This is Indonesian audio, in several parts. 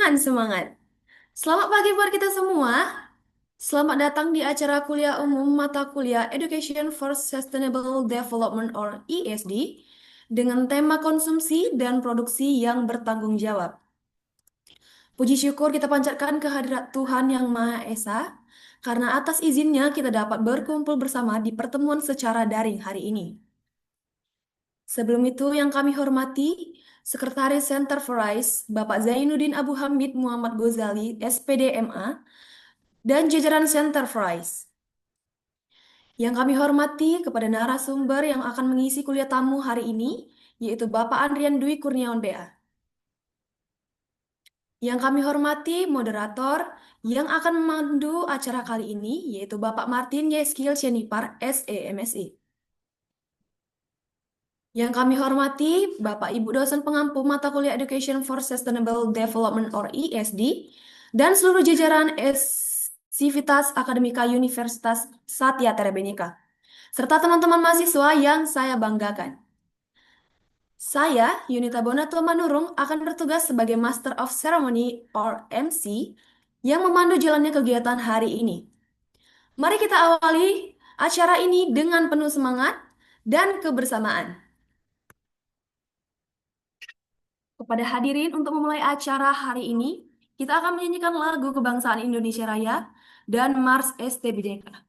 dengan semangat. Selamat pagi buat kita semua. Selamat datang di acara kuliah umum mata kuliah Education for Sustainable Development or ESD dengan tema konsumsi dan produksi yang bertanggung jawab. Puji syukur kita panjatkan kehadirat Tuhan Yang Maha Esa karena atas izinnya kita dapat berkumpul bersama di pertemuan secara daring hari ini. Sebelum itu yang kami hormati, Sekretaris Center for Rice, Bapak Zainuddin Abu Hamid Muhammad Ghazali, SPD MA, dan jajaran Center for Rice. Yang kami hormati kepada narasumber yang akan mengisi kuliah tamu hari ini, yaitu Bapak Andrian Dwi Kurniawan BA. Yang kami hormati moderator yang akan memandu acara kali ini, yaitu Bapak Martin Yeskil Syenipar, SE MSI. Yang kami hormati Bapak Ibu dosen pengampu mata kuliah Education for Sustainable Development or ESD dan seluruh jajaran Sivitas Akademika Universitas Satya Terebineka serta teman-teman mahasiswa yang saya banggakan. Saya, Yunita Bonato Manurung, akan bertugas sebagai Master of Ceremony or MC yang memandu jalannya kegiatan hari ini. Mari kita awali acara ini dengan penuh semangat dan kebersamaan. Kepada hadirin untuk memulai acara hari ini, kita akan menyanyikan lagu Kebangsaan Indonesia Raya dan Mars ST Bhinneka.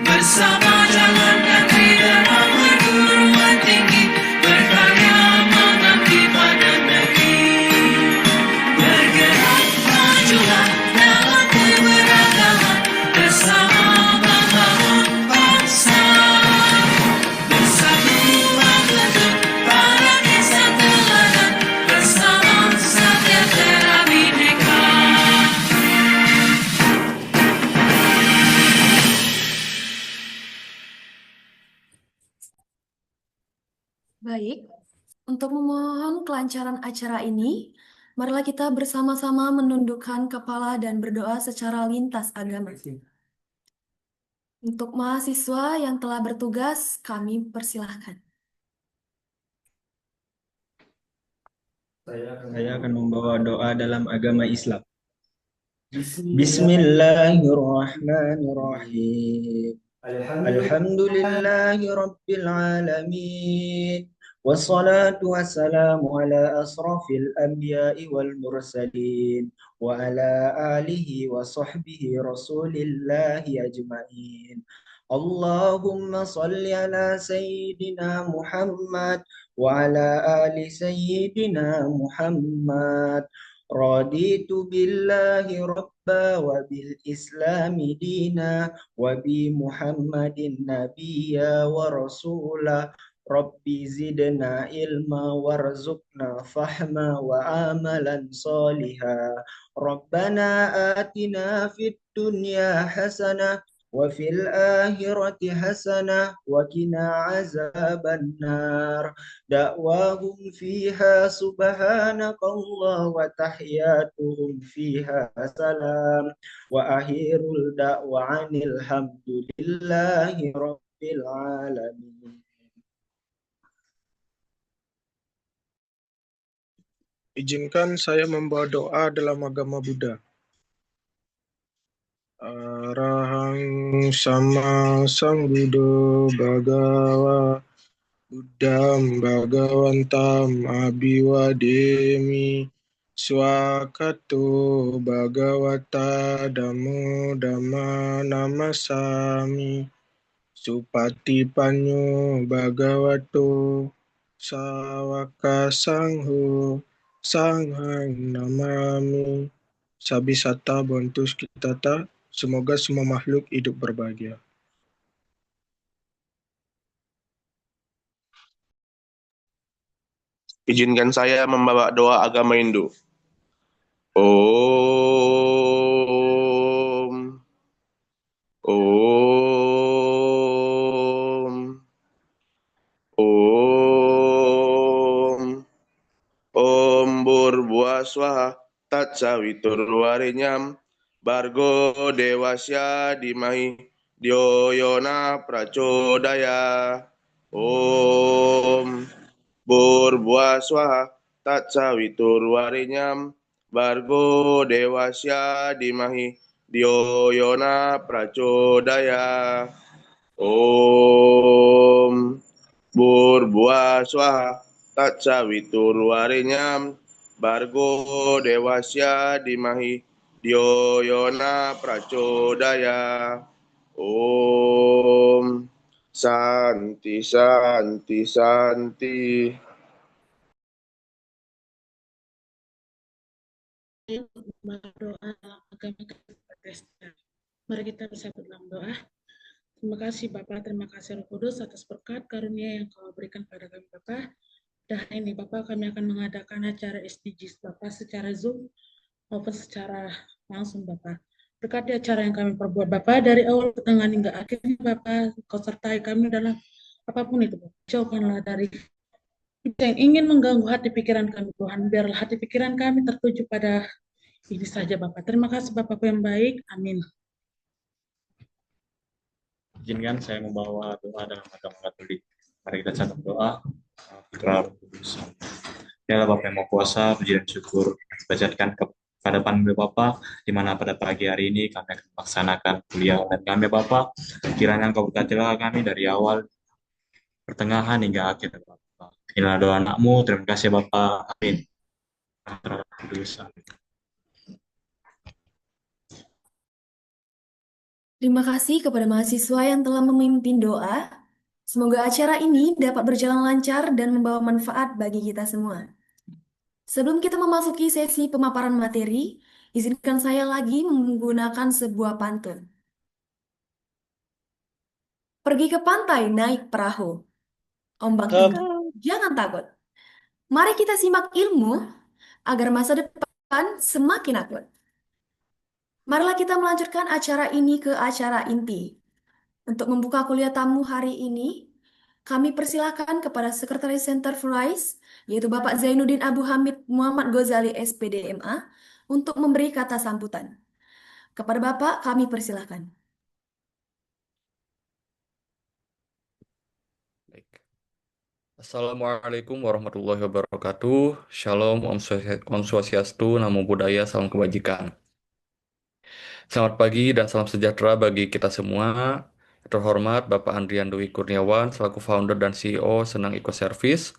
Bersama jalan negeri dalam perguruan tinggi. Baik, untuk memohon kelancaran acara ini, marilah kita bersama-sama menundukkan kepala dan berdoa secara lintas agama. Untuk mahasiswa yang telah bertugas, kami persilahkan. Saya akan membawa doa dalam agama Islam. Bismillahirrahmanirrahim. Alhamdulillahi Rabbil Alamin. Wassalatu wassalamu ala asrafil anbiya'i wal mursalin wa ala alihi wa sahbihi rasulillahi ajma'in. Allahumma salli ala Sayyidina Muhammad wa ala ali Sayyidina Muhammad. Raditu billahi rabba wa bil islami dina wa bi Muhammadin nabiyya wa rasula. Rabbi zidna ilma warzuqna fahma wa amalan saliha. Rabbana atina fid dunya hasanah wa fil akhirati hasanah wa qina azaban nar. دعواهم فيها سبحانك الله وتحياتهم فيها سلام وآخر الدعوة الحمد لله رب العالمين. Izinkan saya membawa doa dalam agama Buddha. Arahang sama sambuddho bhagava Buddham bhagavantam abhivademi swakato bhagavata dhammo dhamma namasami supatipanno bhagavato sawaka sangho sanghang namami sabisata bontus kitata. Semoga semua makhluk hidup berbahagia. Izinkan saya membawa doa agama Hindu. Om. Om. Om. Om Burbuah Swaha Tatsawiturwarenyam Bargo Dewasya Dimahi Dioyona Prachodaya. Om Burbuah Swaha Tatsawiturwarenyam Bargo Dewasya Dimahi Dioyona Prachodaya. Om Burbuah Swaha Tatsawiturwarenyam Bargo Dewasya Dimahi Dioyona Prachodaya. Om Santi Santi Santi. Berdoa dalam agama Kristen. Mari kita bersatu dalam doa. Terima kasih Bapak, terima kasih Roh Kudus atas berkat karunia yang Kau berikan pada kami Bapak. Dan ini Bapak, kami akan mengadakan acara SDGs Bapak secara Zoom maupun secara langsung Bapak. Berkati acara yang kami perbuat Bapak dari awal pertengahan hingga akhirnya Bapak, Kau sertai kami dalam apapun itu Bapak. Jauhkanlah dari yang ingin mengganggu hati pikiran kami Tuhan. Biarlah hati pikiran kami tertuju pada ini saja Bapak. Terima kasih Bapakku yang baik. Amin. Izinkan saya membawa doa dalam agama Katolik. Mari kita catat doa. Putra Roh Kudus. Ya Allah Bapa yang Maha Kuasa, puji dan syukur dibacakan kepada panggil Bapa, di mana pada pagi hari ini kami akan melaksanakan kuliah online kami Bapa. Kiranya Engkau berkatilah kami dari awal, pertengahan hingga akhir Bapa. Inilah doa anakmu, terima kasih Bapa. Amin. Putra Roh Kudus. Amin. Terima kasih kepada mahasiswa yang telah memimpin doa. Semoga acara ini dapat berjalan lancar dan membawa manfaat bagi kita semua. Sebelum kita memasuki sesi pemaparan materi, izinkan saya lagi menggunakan sebuah pantun. Pergi ke pantai naik perahu, ombak tinggi, jangan takut. Mari kita simak ilmu agar masa depan semakin akut. Marilah kita melanjutkan acara ini ke acara inti. Untuk membuka kuliah tamu hari ini, Kami persilakan kepada Sekretaris Center for Rice, yaitu Bapak Zainuddin Abu Hamid Muhammad Ghazali SPDMA, untuk memberi kata sambutan. Kepada Bapak, kami persilakan. Baik. Assalamualaikum warahmatullahi wabarakatuh. Shalom, Om Swastiastu, Namo Buddhaya, Salam Kebajikan. Selamat pagi dan salam sejahtera bagi kita semua. Terhormat Bapak Andrian Dwi Kurniawan selaku founder dan CEO Senang Eco Service.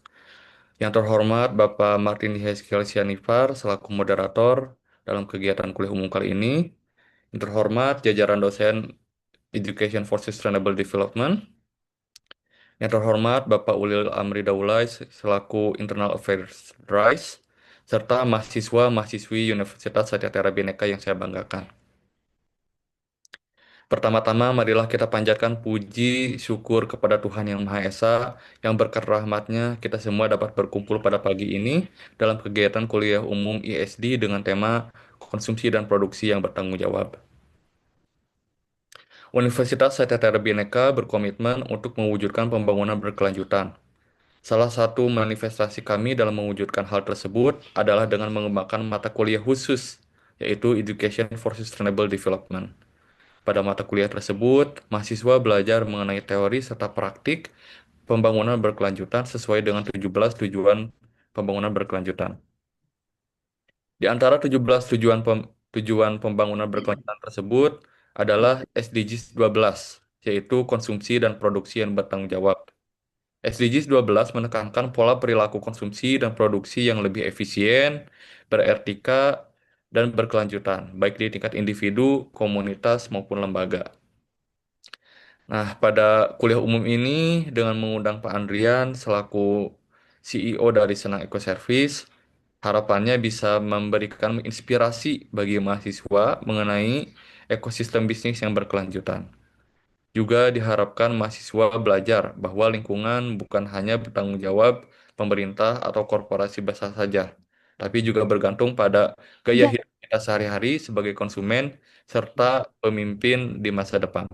Yang terhormat Bapak Martin Yeskel Sianipar selaku moderator dalam kegiatan kuliah umum kali ini. Yang terhormat jajaran dosen Education for Sustainable Development. Yang terhormat Bapak Ulil Amri Daulay selaku Internal Affairs RISE, serta mahasiswa-mahasiswi Universitas Satya Tiara Bhinneka yang saya banggakan. Pertama-tama, marilah kita panjatkan puji syukur kepada Tuhan Yang Maha Esa, yang berkat rahmatnya kita semua dapat berkumpul pada pagi ini dalam kegiatan kuliah umum ISD dengan tema konsumsi dan produksi yang bertanggung jawab. Universitas Satya Tiara Bhinneka berkomitmen untuk mewujudkan pembangunan berkelanjutan. Salah satu manifestasi kami dalam mewujudkan hal tersebut adalah dengan mengembangkan mata kuliah khusus, yaitu Education for Sustainable Development. Pada mata kuliah tersebut, mahasiswa belajar mengenai teori serta praktik pembangunan berkelanjutan sesuai dengan 17 tujuan pembangunan berkelanjutan. Di antara 17 tujuan pembangunan berkelanjutan tersebut adalah SDGs 12, yaitu konsumsi dan produksi yang bertanggung jawab. SDGs 12 menekankan pola perilaku konsumsi dan produksi yang lebih efisien, beretika, dan berkelanjutan, baik di tingkat individu, komunitas, maupun lembaga. Nah, pada kuliah umum ini, dengan mengundang Pak Andrian selaku CEO dari Senang Eco Service, harapannya bisa memberikan inspirasi bagi mahasiswa mengenai ekosistem bisnis yang berkelanjutan. Juga diharapkan mahasiswa belajar bahwa lingkungan bukan hanya bertanggung jawab pemerintah atau korporasi besar saja, tapi juga bergantung pada gaya Ya, hidup kita sehari-hari sebagai konsumen serta pemimpin di masa depan.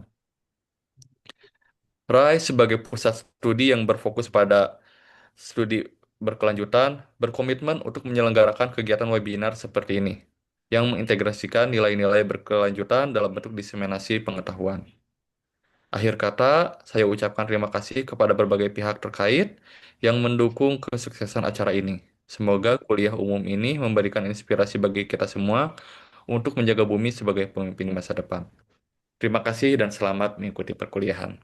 RAI sebagai pusat studi yang berfokus pada studi berkelanjutan berkomitmen untuk menyelenggarakan kegiatan webinar seperti ini yang mengintegrasikan nilai-nilai berkelanjutan dalam bentuk diseminasi pengetahuan. Akhir kata, saya ucapkan terima kasih kepada berbagai pihak terkait yang mendukung kesuksesan acara ini. Semoga kuliah umum ini memberikan inspirasi bagi kita semua untuk menjaga bumi sebagai pemimpin masa depan. Terima kasih dan selamat mengikuti perkuliahan.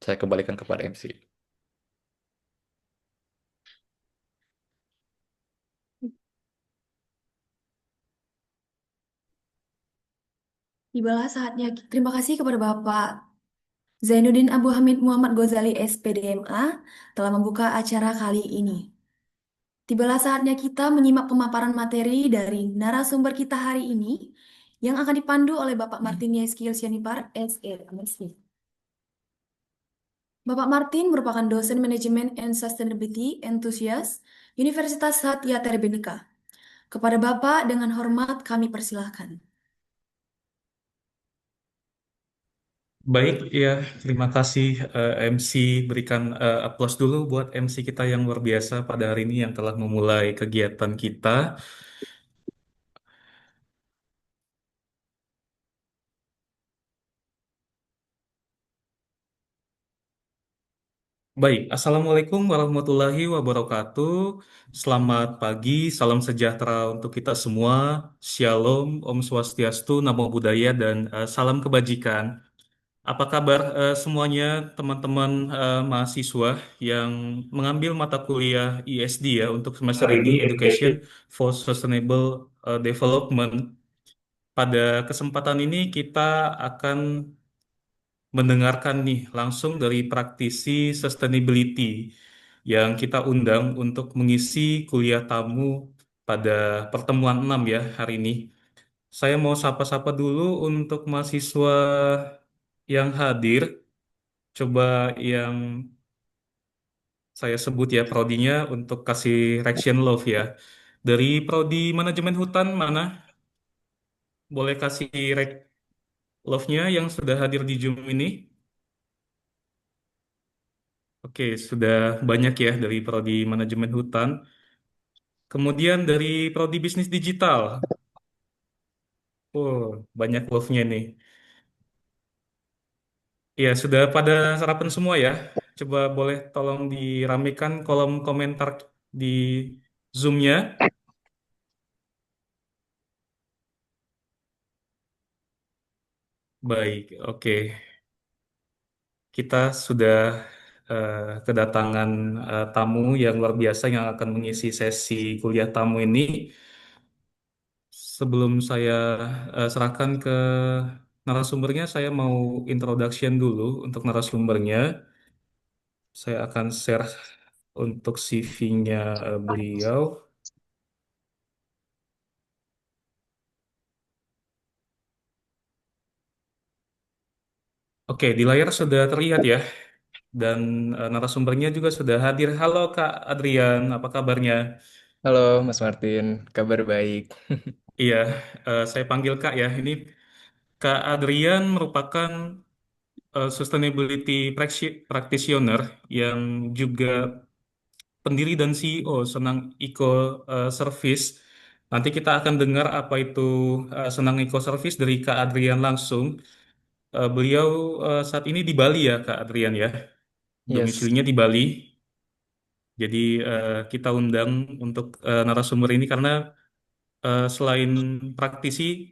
Saya kembalikan kepada MC. tibalah saatnya. Terima kasih kepada Bapak Zainuddin Abu Hamid Muhammad Ghazali SPDMA telah membuka acara kali ini. Tibalah saatnya kita menyimak pemaparan materi dari narasumber kita hari ini yang akan dipandu oleh Bapak Martin Yeskil Sianipar, SE. Bapak Martin merupakan dosen manajemen and sustainability enthusiast Universitas Satya Bhinneka. Kepada Bapak dengan hormat kami persilahkan. Baik, ya, terima kasih MC. Berikan aplaus dulu buat MC kita yang luar biasa pada hari ini yang telah memulai kegiatan kita. Baik, Assalamualaikum warahmatullahi wabarakatuh. Selamat pagi, salam sejahtera untuk kita semua. Shalom, Om Swastiastu, Namo Buddhaya, dan salam kebajikan. Apa kabar semuanya teman-teman mahasiswa yang mengambil mata kuliah ISD ya untuk semester ini Education for Sustainable Development. Pada kesempatan ini kita akan mendengarkan nih langsung dari praktisi sustainability yang kita undang untuk mengisi kuliah tamu pada pertemuan 6 ya hari ini. Saya mau sapa-sapa dulu untuk mahasiswa yang hadir. Coba yang saya sebut ya prodinya untuk kasih reaction love ya. Dari prodi manajemen hutan mana? Boleh kasih love-nya yang sudah hadir di Zoom ini? Oke, sudah banyak ya dari prodi manajemen hutan. Kemudian dari prodi bisnis digital. Oh, banyak love-nya nih. Ya, sudah pada sarapan semua ya. Coba boleh tolong diramekan kolom komentar di Zoom-nya. Baik, oke. Kita sudah eh, kedatangan tamu yang luar biasa yang akan mengisi sesi kuliah tamu ini. Sebelum saya serahkan ke narasumbernya, saya mau introduction dulu untuk narasumbernya. Saya akan share untuk CV-nya beliau. Oke, di layar sudah terlihat ya, dan narasumbernya juga sudah hadir. Halo Kak Adrian, apa kabarnya? Halo Mas Martin, kabar baik. Iya, saya panggil Kak ya. Ini Kak Adrian merupakan sustainability practitioner yang juga pendiri dan CEO Senang Eco Service. Nanti kita akan dengar apa itu Senang Eco Service dari Kak Adrian langsung. Beliau saat ini di Bali ya, Kak Adrian ya. Yes, Domisilinya di Bali. Jadi kita undang untuk narasumber ini karena selain praktisi,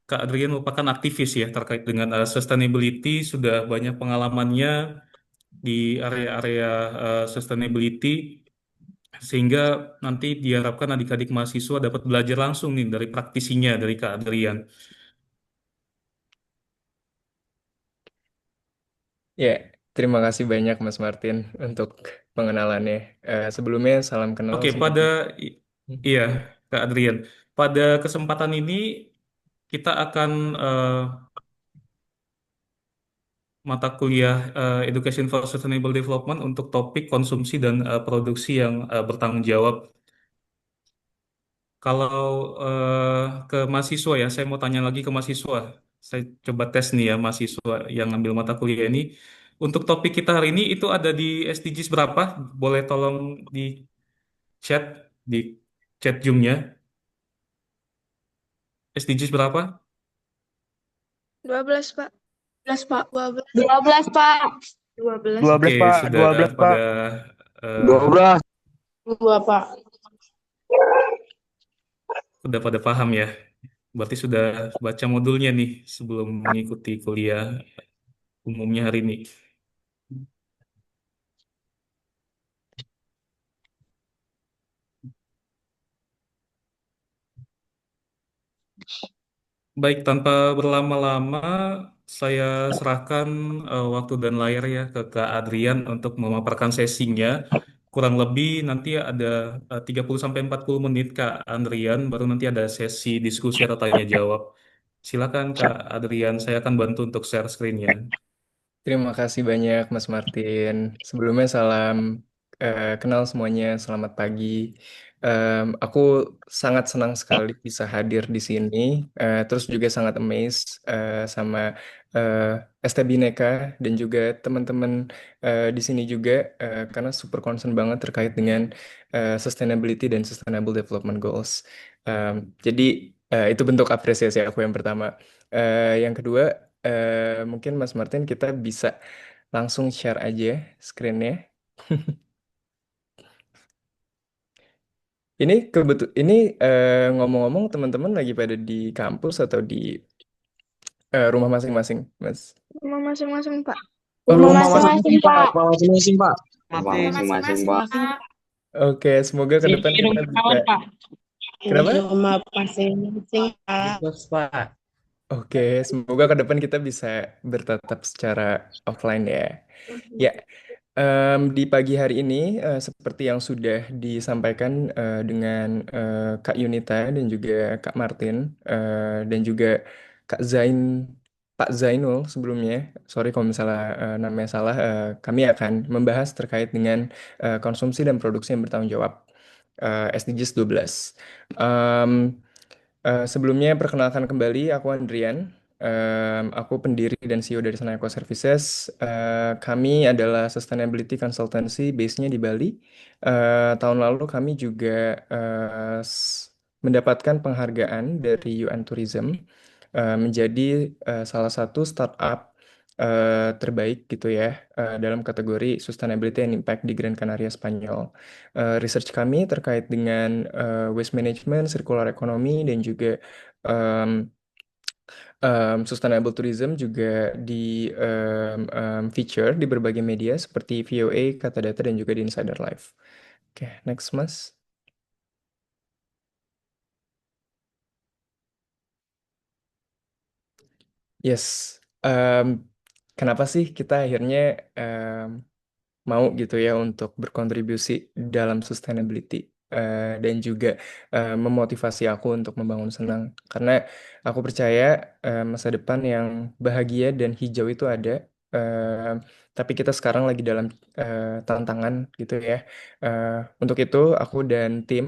Kak Adrian merupakan aktivis ya terkait dengan sustainability. Sudah banyak pengalamannya di area-area sustainability. Sehingga nanti diharapkan adik-adik mahasiswa dapat belajar langsung nih dari praktisinya, dari Kak Adrian. ya, terima kasih banyak Mas Martin untuk pengenalannya. Sebelumnya salam kenal Oke, semuanya. iya, Kak Adrian. Pada kesempatan ini kita akan mata kuliah Education for Sustainable Development untuk topik konsumsi dan produksi yang bertanggung jawab. Kalau ke mahasiswa ya, saya mau tanya lagi ke mahasiswa. Saya coba tes nih ya mahasiswa yang ngambil mata kuliah ini. Untuk topik kita hari ini itu ada di SDGs berapa? Boleh tolong di chat di chat Zoom-nya. SDGs berapa? 12 Pak. 12 Pak. 12. 12 Pak. 12. 12 Oke, Pak, sudah 12 pada Pak. eh, 12. 2 Pak. sudah pada paham ya. Berarti sudah baca modulnya nih sebelum mengikuti kuliah umumnya hari ini. Baik, tanpa berlama-lama, saya serahkan waktu dan layar ya ke Kak Adrian untuk memaparkan sesinya. Kurang lebih nanti ada 30 sampai 40 menit Kak Adrian, baru nanti ada sesi diskusi atau tanya jawab. Silakan Kak Adrian, saya akan bantu untuk share screen-nya. Terima kasih banyak Mas Martin. Sebelumnya salam kenal semuanya, selamat pagi. Aku sangat senang sekali bisa hadir di sini, terus juga sangat amazed sama ST Bhinneka dan juga teman-teman di sini juga karena super concern banget terkait dengan sustainability dan sustainable development goals. Jadi itu bentuk apresiasi aku yang pertama. Yang kedua, mungkin Mas Martin kita bisa langsung share aja screen-nya. Ini ngomong-ngomong teman-teman lagi pada di kampus atau di rumah masing-masing, Mas? Rumah masing-masing Pak. Oh, Rumah rumah masing-masing Pak. Rumah masing-masing, Pak. Rumah masing-masing Pak. Oke, semoga ke Di depan kita rumah bisa. kawan Pak. Kenapa? Di rumah masing-masing Pak. Bebas, Pak. Oke, semoga ke depan kita bisa bertatap secara offline ya. Ya, di pagi hari ini, seperti yang sudah disampaikan dengan Kak Yunita dan juga Kak Martin, dan juga Kak Zain, Pak Zainul sebelumnya, sorry kalau misalnya namanya salah, kami akan membahas terkait dengan konsumsi dan produksi yang bertanggung jawab, SDGs 12. Em, Sebelumnya perkenalkan kembali, aku Andrian. Aku pendiri dan CEO dari Sana Eco Services. Kami adalah sustainability consultancy base-nya di Bali. Tahun lalu kami juga mendapatkan penghargaan dari UN Tourism menjadi salah satu startup terbaik gitu ya dalam kategori Sustainability and Impact di Gran Canaria Spanyol. Research kami terkait dengan waste management, circular economy, dan juga em, sustainable tourism juga di feature di berbagai media seperti VOA, Katadata, dan juga di Insider Live. Oke, next Mas. Yes. Em, Kenapa sih kita akhirnya mau gitu ya untuk berkontribusi dalam sustainability dan juga memotivasi aku untuk membangun Senang karena aku percaya masa depan yang bahagia dan hijau itu ada eh, tapi kita sekarang lagi dalam tantangan gitu ya. Untuk itu aku dan tim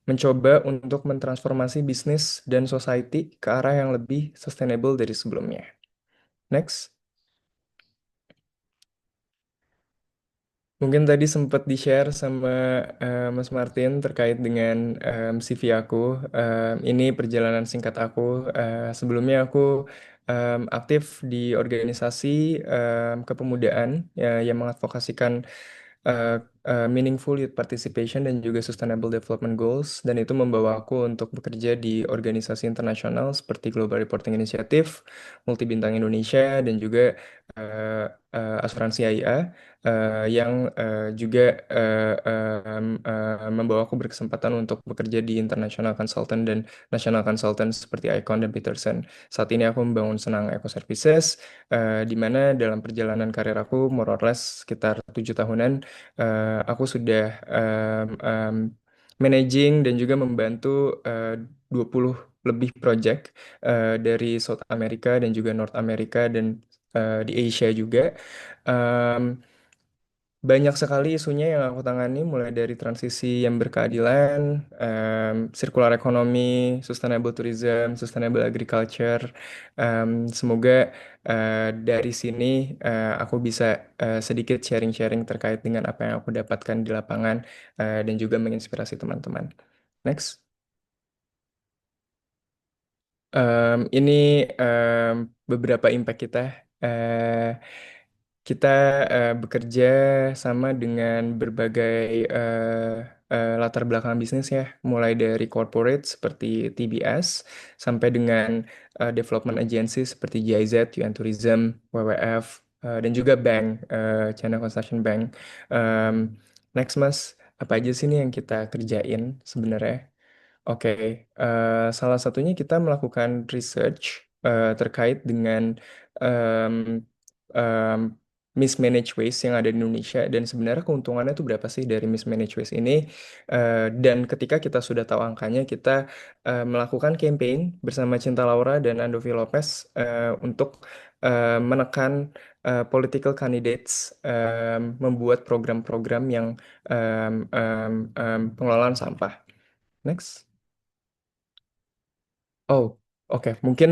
mencoba untuk mentransformasi bisnis dan society ke arah yang lebih sustainable dari sebelumnya. Next. Mungkin tadi sempat di-share sama Mas Martin terkait dengan CV aku. Ini perjalanan singkat aku. Sebelumnya aku aktif di organisasi kepemudaan yang mengadvokasikan eh, meaningful youth participation dan juga sustainable development goals. Dan itu membawa aku untuk bekerja di organisasi internasional seperti Global Reporting Initiative, Multibintang Indonesia, dan juga Asuransi AIA yang juga membawa aku berkesempatan untuk bekerja di international consultant dan national consultant seperti Icon dan Peterson. Saat ini aku membangun Senang Eco Services, di mana dalam perjalanan karir aku, more or less sekitar 7 tahunan, aku sudah managing dan juga membantu 20 lebih project dari South America dan juga North America dan di Asia juga. Em, Banyak sekali isunya yang aku tangani, mulai dari transisi yang berkeadilan, circular economy, sustainable tourism, sustainable agriculture. Semoga dari sini aku bisa sedikit sharing-sharing terkait dengan apa yang aku dapatkan di lapangan dan juga menginspirasi teman-teman. Next. Ini beberapa impact kita. Eh, Kita bekerja sama dengan berbagai latar belakang bisnis ya, mulai dari corporate seperti TBS sampai dengan development agency seperti GIZ, UN Tourism, WWF, dan juga bank, China Construction Bank. Um, Next Mas, apa aja sih nih yang kita kerjain sebenarnya? Oke, salah satunya kita melakukan research terkait dengan em, em, mismanaged waste yang ada di Indonesia dan sebenarnya keuntungannya itu berapa sih dari mismanaged waste ini? Dan ketika kita sudah tahu angkanya, kita melakukan campaign bersama Cinta Laura dan Andovi Lopez untuk menekan political candidates membuat program-program yang pengelolaan sampah. Next. Oh, oke. Mungkin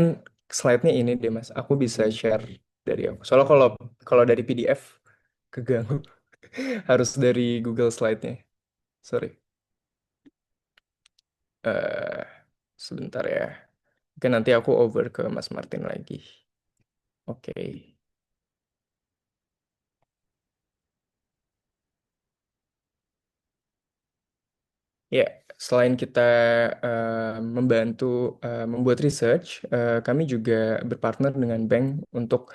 slide-nya ini deh, Mas. Aku bisa share dari aku. Soalnya kalau kalau dari PDF keganggu. Harus dari Google Slide-nya. Sorry. eh Sebentar ya. Oke, nanti aku over ke Mas Martin lagi. Oke. Ya, selain kita membantu membuat research, kami juga berpartner dengan bank untuk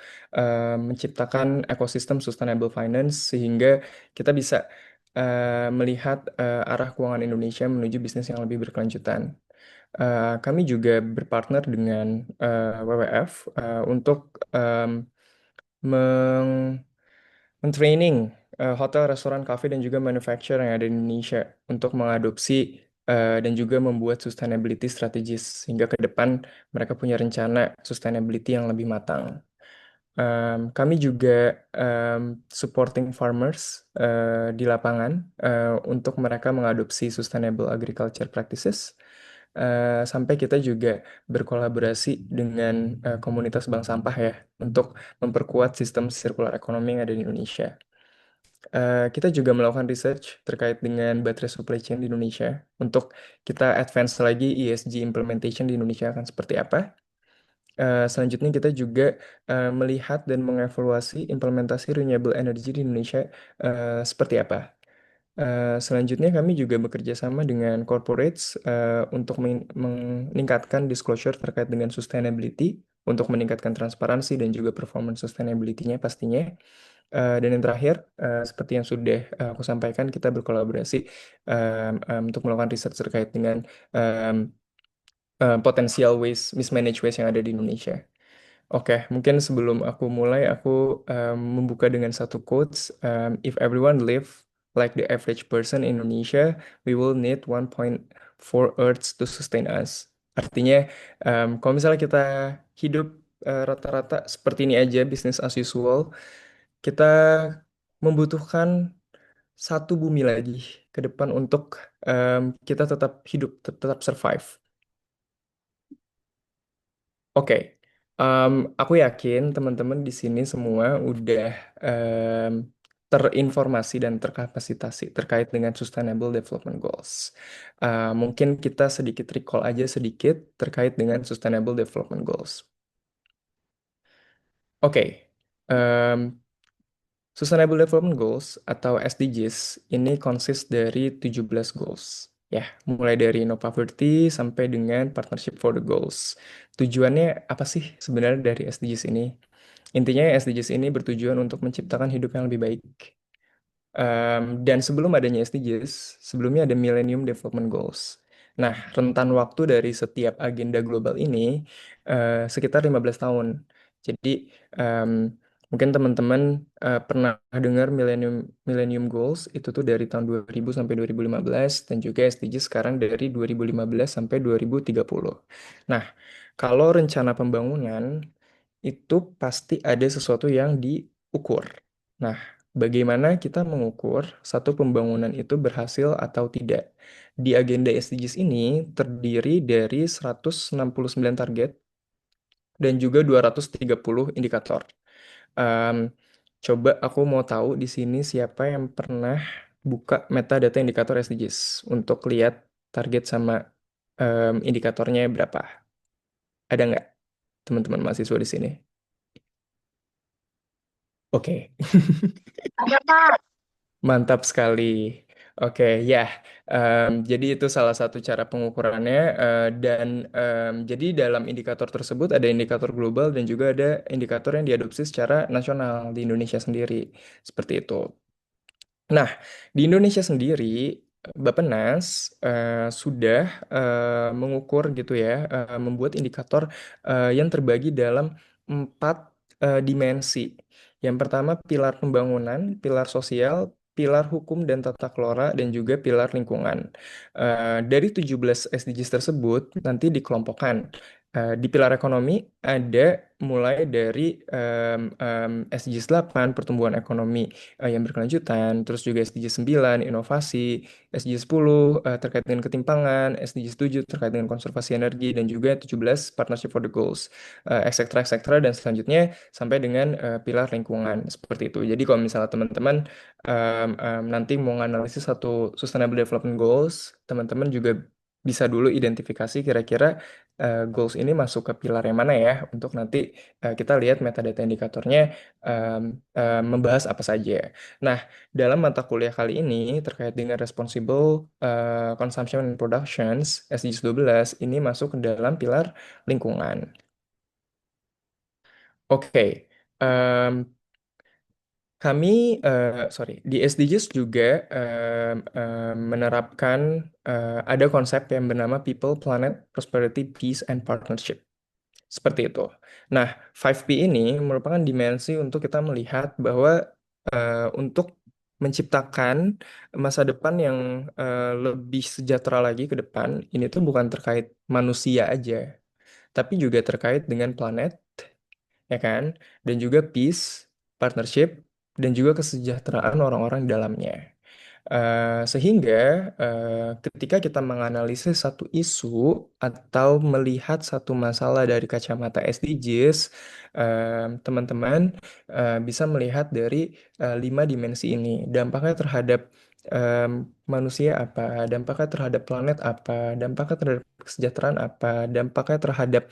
menciptakan ekosistem sustainable finance sehingga kita bisa melihat arah keuangan Indonesia menuju bisnis yang lebih berkelanjutan. Kami juga berpartner dengan WWF untuk meng mentraining hotel, restoran, kafe, dan juga manufacturer yang ada di Indonesia untuk mengadopsi dan juga membuat sustainability strategis sehingga ke depan mereka punya rencana sustainability yang lebih matang. Kami juga supporting farmers di lapangan untuk mereka mengadopsi sustainable agriculture practices. sampai kita juga berkolaborasi dengan komunitas bank sampah ya untuk memperkuat sistem circular economy yang ada di Indonesia. Kita juga melakukan research terkait dengan baterai supply chain di Indonesia untuk kita advance lagi ESG implementation di Indonesia akan seperti apa. Selanjutnya kita juga melihat dan mengevaluasi implementasi renewable energy di Indonesia seperti apa. Selanjutnya kami juga bekerja sama dengan corporates untuk meningkatkan disclosure terkait dengan sustainability, untuk meningkatkan transparansi dan juga performance sustainability-nya pastinya. Dan yang terakhir, seperti yang sudah aku sampaikan, kita berkolaborasi untuk melakukan riset terkait dengan um, potensial waste, mismanaged waste yang ada di Indonesia. Oke, mungkin sebelum aku mulai, aku membuka dengan satu quotes. If everyone live like the average person in Indonesia, we will need 1.4 Earths to sustain us. Artinya, kalau misalnya kita hidup rata-rata seperti ini aja, business as usual, kita membutuhkan satu bumi lagi ke depan untuk kita tetap hidup, tetap survive. Oke, aku yakin teman-teman di sini semua udah em, terinformasi dan terkapasitasi terkait dengan Sustainable Development Goals. Mungkin kita sedikit recall aja sedikit terkait dengan Sustainable Development Goals. Oke, em, Sustainable Development Goals atau SDGs ini consist dari 17 goals. Ya, mulai dari no poverty sampai dengan partnership for the goals. Tujuannya apa sih sebenarnya dari SDGs ini? Intinya SDGs ini bertujuan untuk menciptakan hidup yang lebih baik. Dan sebelum adanya SDGs, sebelumnya ada Millennium Development Goals. Nah, rentan waktu dari setiap agenda global ini sekitar 15 tahun. Jadi, em, mungkin teman-teman pernah dengar Millennium Millennium Goals itu tuh dari tahun 2000 sampai 2015 dan juga SDGs sekarang dari 2015 sampai 2030. Nah, kalau rencana pembangunan itu pasti ada sesuatu yang diukur. Nah, bagaimana kita mengukur satu pembangunan itu berhasil atau tidak? Di agenda SDGs ini terdiri dari 169 target dan juga 230 indikator. Em, Coba aku mau tahu di sini siapa yang pernah buka metadata indikator SDGs untuk lihat target sama indikatornya berapa? Ada nggak teman-teman mahasiswa di sini? Oke. Ada, Pak. Mantap sekali. Oke, ya. Jadi itu salah satu cara pengukurannya dan jadi dalam indikator tersebut ada indikator global dan juga ada indikator yang diadopsi secara nasional di Indonesia sendiri. Seperti itu. Nah, di Indonesia sendiri, Bappenas sudah mengukur gitu ya, membuat indikator yang terbagi dalam 4 dimensi. Yang pertama, pilar pembangunan, pilar sosial, pilar hukum dan tata kelola, dan juga pilar lingkungan. Dari 17 SDGs tersebut, nanti dikelompokkan. Di pilar ekonomi ada mulai dari SDGs 8, pertumbuhan ekonomi yang berkelanjutan, terus juga SDGs 9, inovasi, SDGs 10 terkait dengan ketimpangan, SDGs 7 terkait dengan konservasi energi, dan juga 17 Partnership for the Goals, etc. Dan selanjutnya sampai dengan pilar lingkungan, seperti itu. Jadi kalau misalnya teman-teman nanti mau nganalisis satu Sustainable Development Goals, teman-teman juga bisa dulu identifikasi kira-kira goals ini masuk ke pilar yang mana ya, untuk nanti kita lihat metadata indikatornya membahas apa saja. Nah, dalam mata kuliah kali ini terkait dengan Responsible Consumption and Productions, SDGs 12 ini masuk ke dalam pilar lingkungan. Oke, em, kami, di SDGs juga menerapkan ada konsep yang bernama People, Planet, Prosperity, Peace, and Partnership. Seperti itu. Nah, 5P ini merupakan dimensi untuk kita melihat bahwa untuk menciptakan masa depan yang lebih sejahtera lagi ke depan, ini tuh bukan terkait manusia aja, tapi juga terkait dengan planet, ya kan? Dan juga peace, partnership, dan juga kesejahteraan orang-orang di dalamnya. Sehingga ketika kita menganalisis satu isu atau melihat satu masalah dari kacamata SDGs, teman-teman bisa melihat dari 5 dimensi ini. Dampaknya terhadap manusia apa, dampaknya terhadap planet apa, dampaknya terhadap kesejahteraan apa, dampaknya terhadap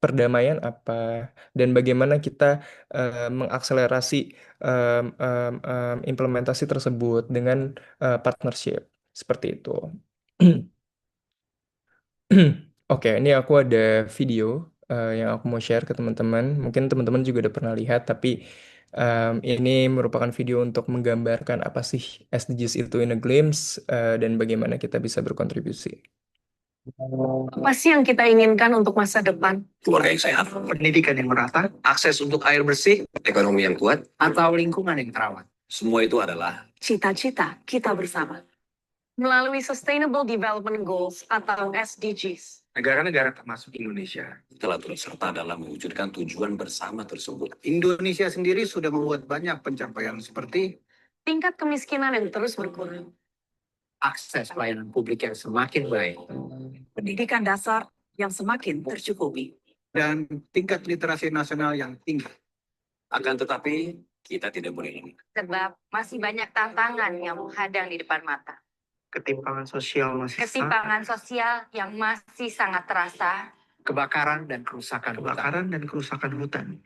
perdamaian apa, dan bagaimana kita mengakselerasi implementasi tersebut dengan partnership seperti itu. Oke, ini aku ada video yang aku mau share ke teman-teman. Mungkin teman-teman juga udah pernah lihat, tapi ini merupakan video untuk menggambarkan apa sih SDGs itu in a glimpse dan bagaimana kita bisa berkontribusi. Apa sih yang kita inginkan untuk masa depan? Keluarga yang sehat, pendidikan yang merata, akses untuk air bersih, ekonomi yang kuat, atau lingkungan yang terawat. Semua itu adalah Cita-cita kita bersama. Melalui Sustainable Development Goals atau SDGs. negara-negara termasuk Indonesia telah turut serta dalam mewujudkan tujuan bersama tersebut. Indonesia sendiri sudah membuat banyak pencapaian seperti Tingkat kemiskinan yang terus berkurang. akses pelayanan publik yang semakin baik, Pendidikan dasar yang semakin tercukupi. dan tingkat literasi nasional yang tinggi. Akan tetapi, kita tidak boleh lengah. Sebab masih banyak tantangan yang menghadang di depan mata. Ketimpangan sosial masih Ketimpangan sosial yang masih sangat terasa. kebakaran dan kerusakan hutan.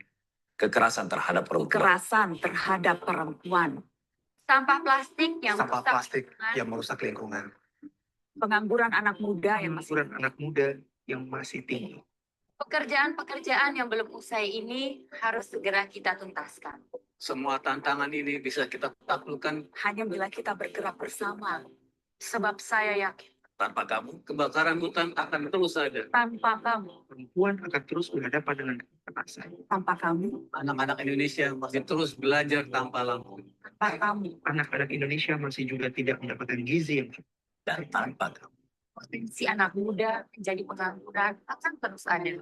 Kekerasan terhadap perempuan. Kekerasan terhadap perempuan. Sampah plastik yang Sampah merusak plastik lingkungan. yang merusak lingkungan. Pengangguran anak muda yang masih Pengangguran anak muda yang masih tinggi. Pekerjaan-pekerjaan yang belum usai ini harus segera kita tuntaskan. Semua tantangan ini bisa kita taklukkan hanya bila kita bergerak bersama. Sebab saya yakin tanpa kamu. Kebakaran hutan akan terus ada. tanpa kamu, Perempuan akan terus berhadapan dengan kekerasan. tanpa kamu, Anak-anak Indonesia masih terus belajar tanpa lampu. tanpa kamu, Anak-anak Indonesia masih juga tidak mendapatkan gizi yang cukup. Dan tanpa kamu. Potensi anak muda menjadi pengangguran akan terus ada.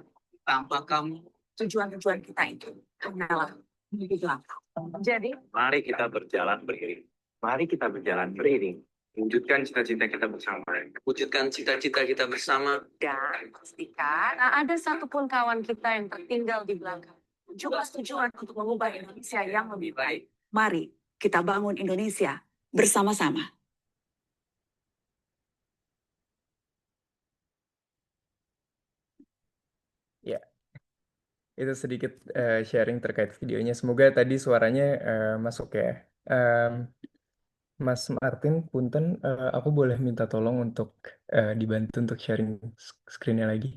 Tanpa kamu. tujuan-tujuan kita itu hanyalah menuju belakang. Jadi, Mari kita berjalan beriring. Mari kita berjalan beriring. Wujudkan cita-cita kita bersama. Wujudkan cita-cita kita bersama. dan pastikan tak ada satupun kawan kita yang tertinggal di belakang. Juga tujuan untuk mengubah Indonesia yang lebih baik. Mari kita bangun Indonesia bersama-sama. Ya, itu sedikit sharing terkait videonya. Semoga tadi suaranya masuk ya. Em, Mas Martin, punten, aku boleh minta tolong untuk dibantu untuk sharing screen-nya lagi.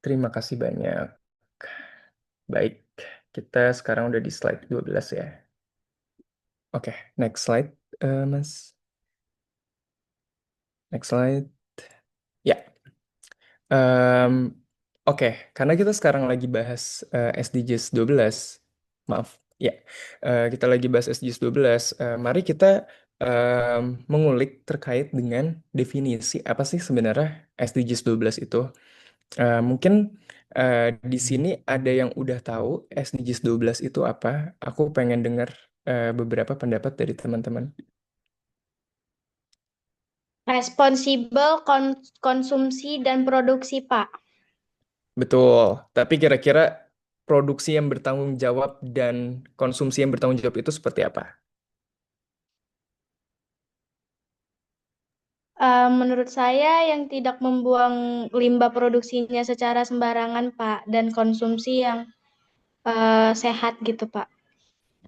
Terima kasih banyak. Baik, kita sekarang udah di slide 12 ya. Oke, next slide, Mas. Next slide. Ya. Oke, karena kita sekarang lagi bahas SDGs 12, maaf, ya, kita lagi bahas SDGs 12, mari kita mengulik terkait dengan definisi apa sih sebenarnya SDGs 12 itu. Mungkin di sini ada yang udah tahu SDGs 12 itu apa. Aku pengen dengar beberapa pendapat dari teman-teman. Responsibel konsumsi dan produksi, Pak. Betul, tapi kira-kira produksi yang bertanggung jawab dan konsumsi yang bertanggung jawab itu seperti apa? Menurut saya yang tidak membuang limbah produksinya secara sembarangan, Pak, dan konsumsi yang sehat gitu, Pak.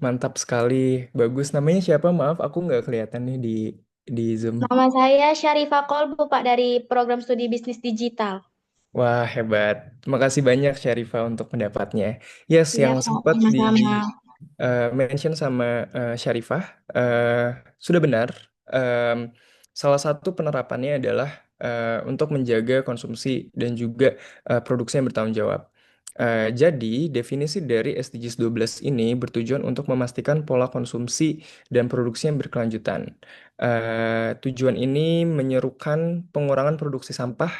Mantap sekali, bagus. Namanya siapa? Maaf, aku nggak kelihatan nih di Zoom. Nama saya Syarifah Kolbu, Pak, dari program studi bisnis digital. Wah, hebat. Terima kasih banyak Syarifah untuk pendapatnya. Yes, Iya, yang Pak, sempat di sama-sama. mention sama Syarifah sudah benar. Em, Salah satu penerapannya adalah untuk menjaga konsumsi dan juga produksi yang bertanggung jawab. Jadi, definisi dari SDGs 12 ini bertujuan untuk memastikan pola konsumsi dan produksi yang berkelanjutan. Tujuan ini menyerukan pengurangan produksi sampah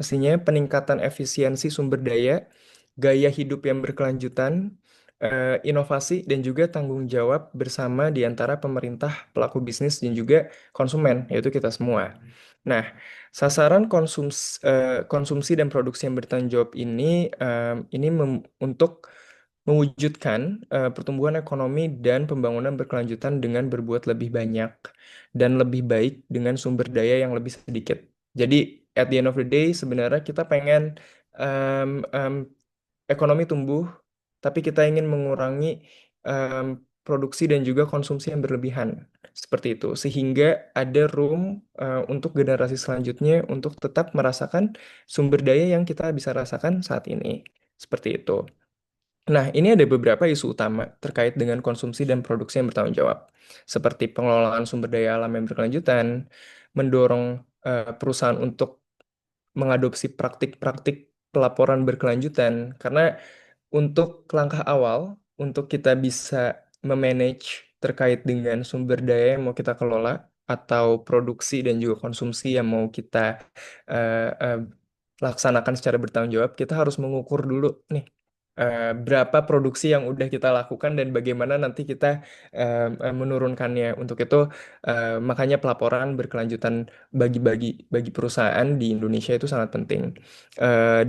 Pastinya peningkatan efisiensi sumber daya, gaya hidup yang berkelanjutan, inovasi, dan juga tanggung jawab bersama di antara pemerintah, pelaku bisnis, dan juga konsumen, yaitu kita semua. Nah, sasaran konsumsi dan produksi yang bertanggung jawab ini untuk mewujudkan pertumbuhan ekonomi dan pembangunan berkelanjutan dengan berbuat lebih banyak dan lebih baik dengan sumber daya yang lebih sedikit. Jadi, at the end of the day, sebenarnya kita pengen em, em, ekonomi tumbuh, tapi kita ingin mengurangi em, produksi dan juga konsumsi yang berlebihan. Seperti itu, sehingga ada room untuk generasi selanjutnya untuk tetap merasakan sumber daya yang kita bisa rasakan saat ini. Seperti itu. Nah, ini ada beberapa isu utama terkait dengan konsumsi dan produksi yang bertanggung jawab, seperti pengelolaan sumber daya alam yang berkelanjutan, mendorong perusahaan untuk mengadopsi praktik-praktik pelaporan berkelanjutan, karena untuk langkah awal, untuk kita bisa memanage terkait dengan sumber daya yang mau kita kelola, atau produksi dan juga konsumsi yang mau kita laksanakan secara bertanggung jawab, kita harus mengukur dulu nih berapa produksi yang udah kita lakukan dan bagaimana nanti kita menurunkannya. Untuk itu, makanya pelaporan berkelanjutan bagi perusahaan di Indonesia itu sangat penting.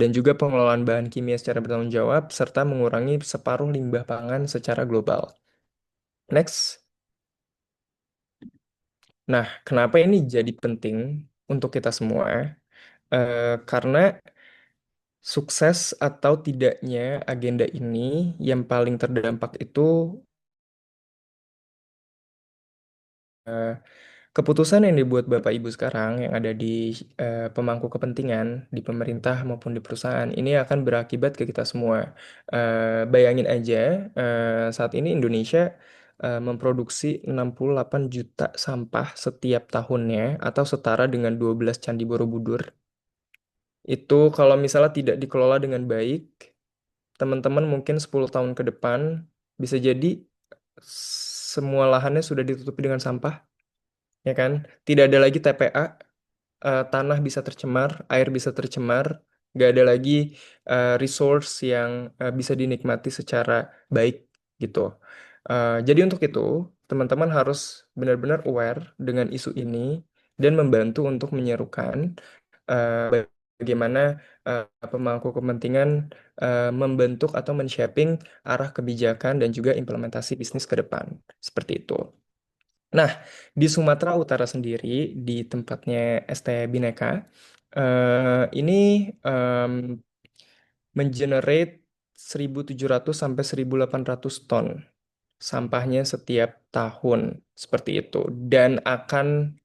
Dan juga pengelolaan bahan kimia secara bertanggung jawab serta mengurangi separuh limbah pangan secara global. Next. Nah, kenapa ini jadi penting untuk kita semua? Karena sukses atau tidaknya agenda ini yang paling terdampak itu eh, keputusan yang dibuat Bapak Ibu sekarang yang ada di pemangku kepentingan di pemerintah maupun di perusahaan ini akan berakibat ke kita semua. Bayangin aja, saat ini Indonesia memproduksi 68 juta sampah setiap tahunnya atau setara dengan 12 Candi Borobudur. Itu kalau misalnya tidak dikelola dengan baik, teman-teman mungkin 10 tahun ke depan bisa jadi semua lahannya sudah ditutupi dengan sampah, ya kan? Tidak ada lagi TPA, tanah bisa tercemar, air bisa tercemar, nggak ada lagi resource yang bisa dinikmati secara baik gitu. Jadi untuk itu, teman-teman harus benar-benar aware dengan isu ini dan membantu untuk menyerukan bagaimana pemangku kepentingan membentuk atau men-shaping arah kebijakan dan juga implementasi bisnis ke depan. Seperti itu. Nah, di Sumatera Utara sendiri, di tempatnya ST Bhinneka, ini mengenerate 1.700 sampai 1.800 ton sampahnya setiap tahun seperti itu, dan akan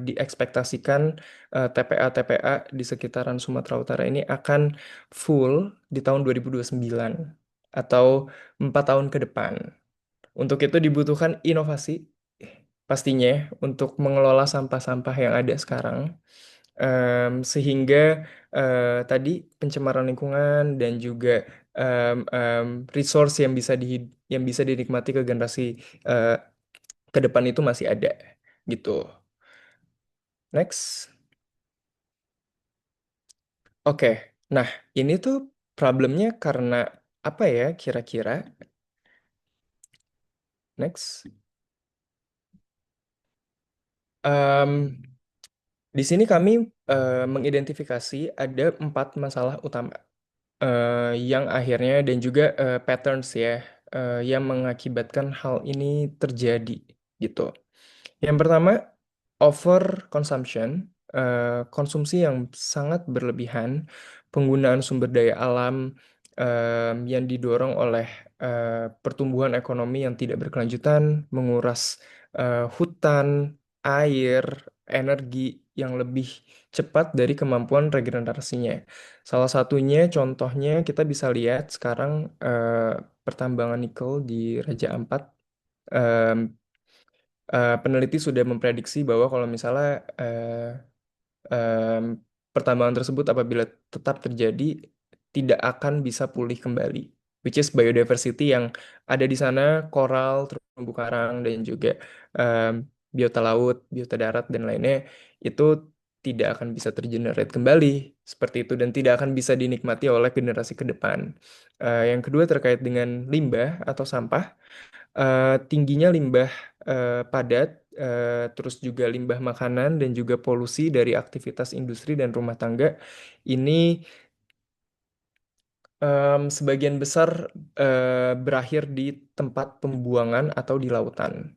diekspektasikan TPA-TPA di sekitaran Sumatera Utara ini akan full di tahun 2029 atau 4 tahun ke depan. Untuk itu dibutuhkan inovasi pastinya untuk mengelola sampah-sampah yang ada sekarang. Sehingga tadi pencemaran lingkungan dan juga resource yang bisa dinikmati ke generasi eh, ke depan itu masih ada gitu. Next. Oke. Nah, ini tuh problemnya karena apa ya kira-kira? Next. Em, di sini kami mengidentifikasi ada 4 masalah utama yang akhirnya dan juga patterns ya yang mengakibatkan hal ini terjadi gitu. Yang pertama, over consumption, konsumsi yang sangat berlebihan, penggunaan sumber daya alam yang didorong oleh pertumbuhan ekonomi yang tidak berkelanjutan, menguras hutan, air, energi yang lebih cepat dari kemampuan regenerasinya. Salah satunya, contohnya kita bisa lihat sekarang pertambangan nikel di Raja Ampat. Em, Peneliti sudah memprediksi bahwa kalau misalnya em, pertambangan tersebut apabila tetap terjadi tidak akan bisa pulih kembali, which is biodiversity yang ada di sana, koral, terumbu karang dan juga em, biota laut, biota darat dan lainnya itu tidak akan bisa tergenerate kembali seperti itu dan tidak akan bisa dinikmati oleh generasi ke depan. Yang kedua terkait dengan limbah atau sampah, tingginya limbah padat, terus juga limbah makanan dan juga polusi dari aktivitas industri dan rumah tangga ini sebagian besar berakhir di tempat pembuangan atau di lautan.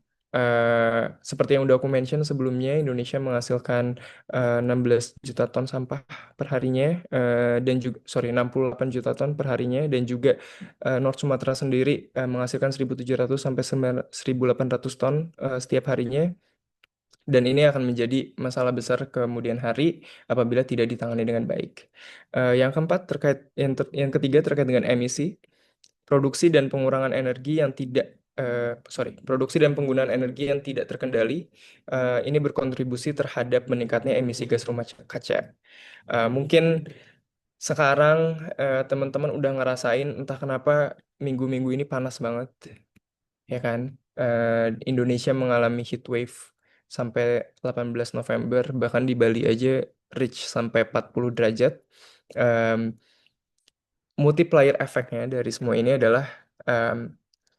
Seperti yang udah aku mention sebelumnya, Indonesia menghasilkan 16 juta ton sampah per harinya, dan juga, 68 juta ton per harinya, dan juga North Sumatera sendiri menghasilkan 1.700 sampai 1.800 ton setiap harinya. Dan ini akan menjadi masalah besar kemudian hari apabila tidak ditangani dengan baik. Yang keempat yang ketiga terkait dengan emisi, produksi dan pengurangan energi yang tidak produksi dan penggunaan energi yang tidak terkendali ini berkontribusi terhadap meningkatnya emisi gas rumah kaca. Mungkin sekarang teman-teman udah ngerasain entah kenapa minggu-minggu ini panas banget, ya kan? Indonesia mengalami heat wave sampai 18 November, bahkan di Bali aja reach sampai 40 derajat. Em, Multiplier efeknya dari semua ini adalah em,